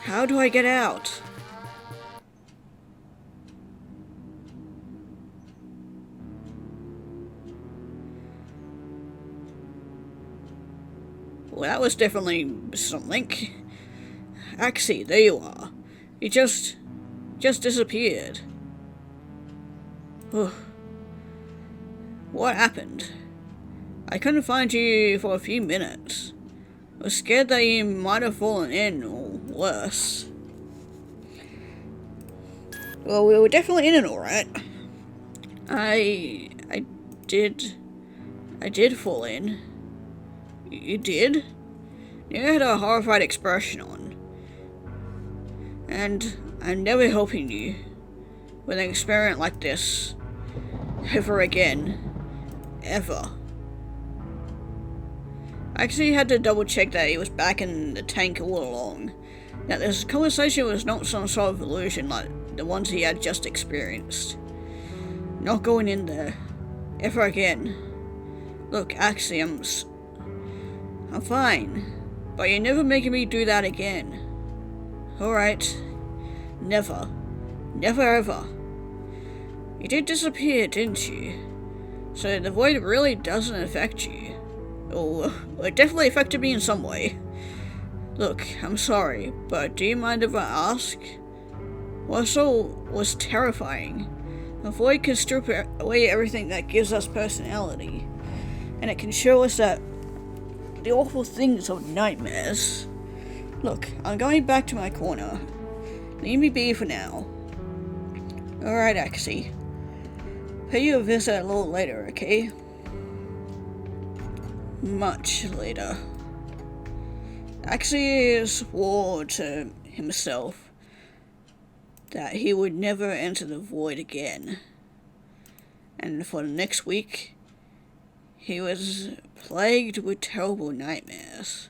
how do I get out? Well, that was definitely something. Axie, there you are. You just disappeared. What happened? I couldn't find you for a few minutes. I was scared that you might have fallen in, or worse. Well, we were definitely in it, alright. I did fall in. You did? You had a horrified expression on. And I'm never helping you with an experiment like this ever again. Ever. I actually had to double check that he was back in the tank all along. That this conversation was not some sort of illusion like the ones he had just experienced. Not going in there. Ever again. Look, actually, I'm fine. But you're never making me do that again. Alright. Never. Never ever. You did disappear, didn't you? So the void really doesn't affect you. Oh, it definitely affected me in some way. Look, I'm sorry, but do you mind if I ask? What was terrifying? The void can strip away everything that gives us personality. And it can show us that the awful things of nightmares. Look, I'm going back to my corner. Leave me be for now. Alright, Axie. Pay you a visit a little later, okay? Much later. Axie swore to himself that he would never enter the void again. And for the next week, he was plagued with terrible nightmares.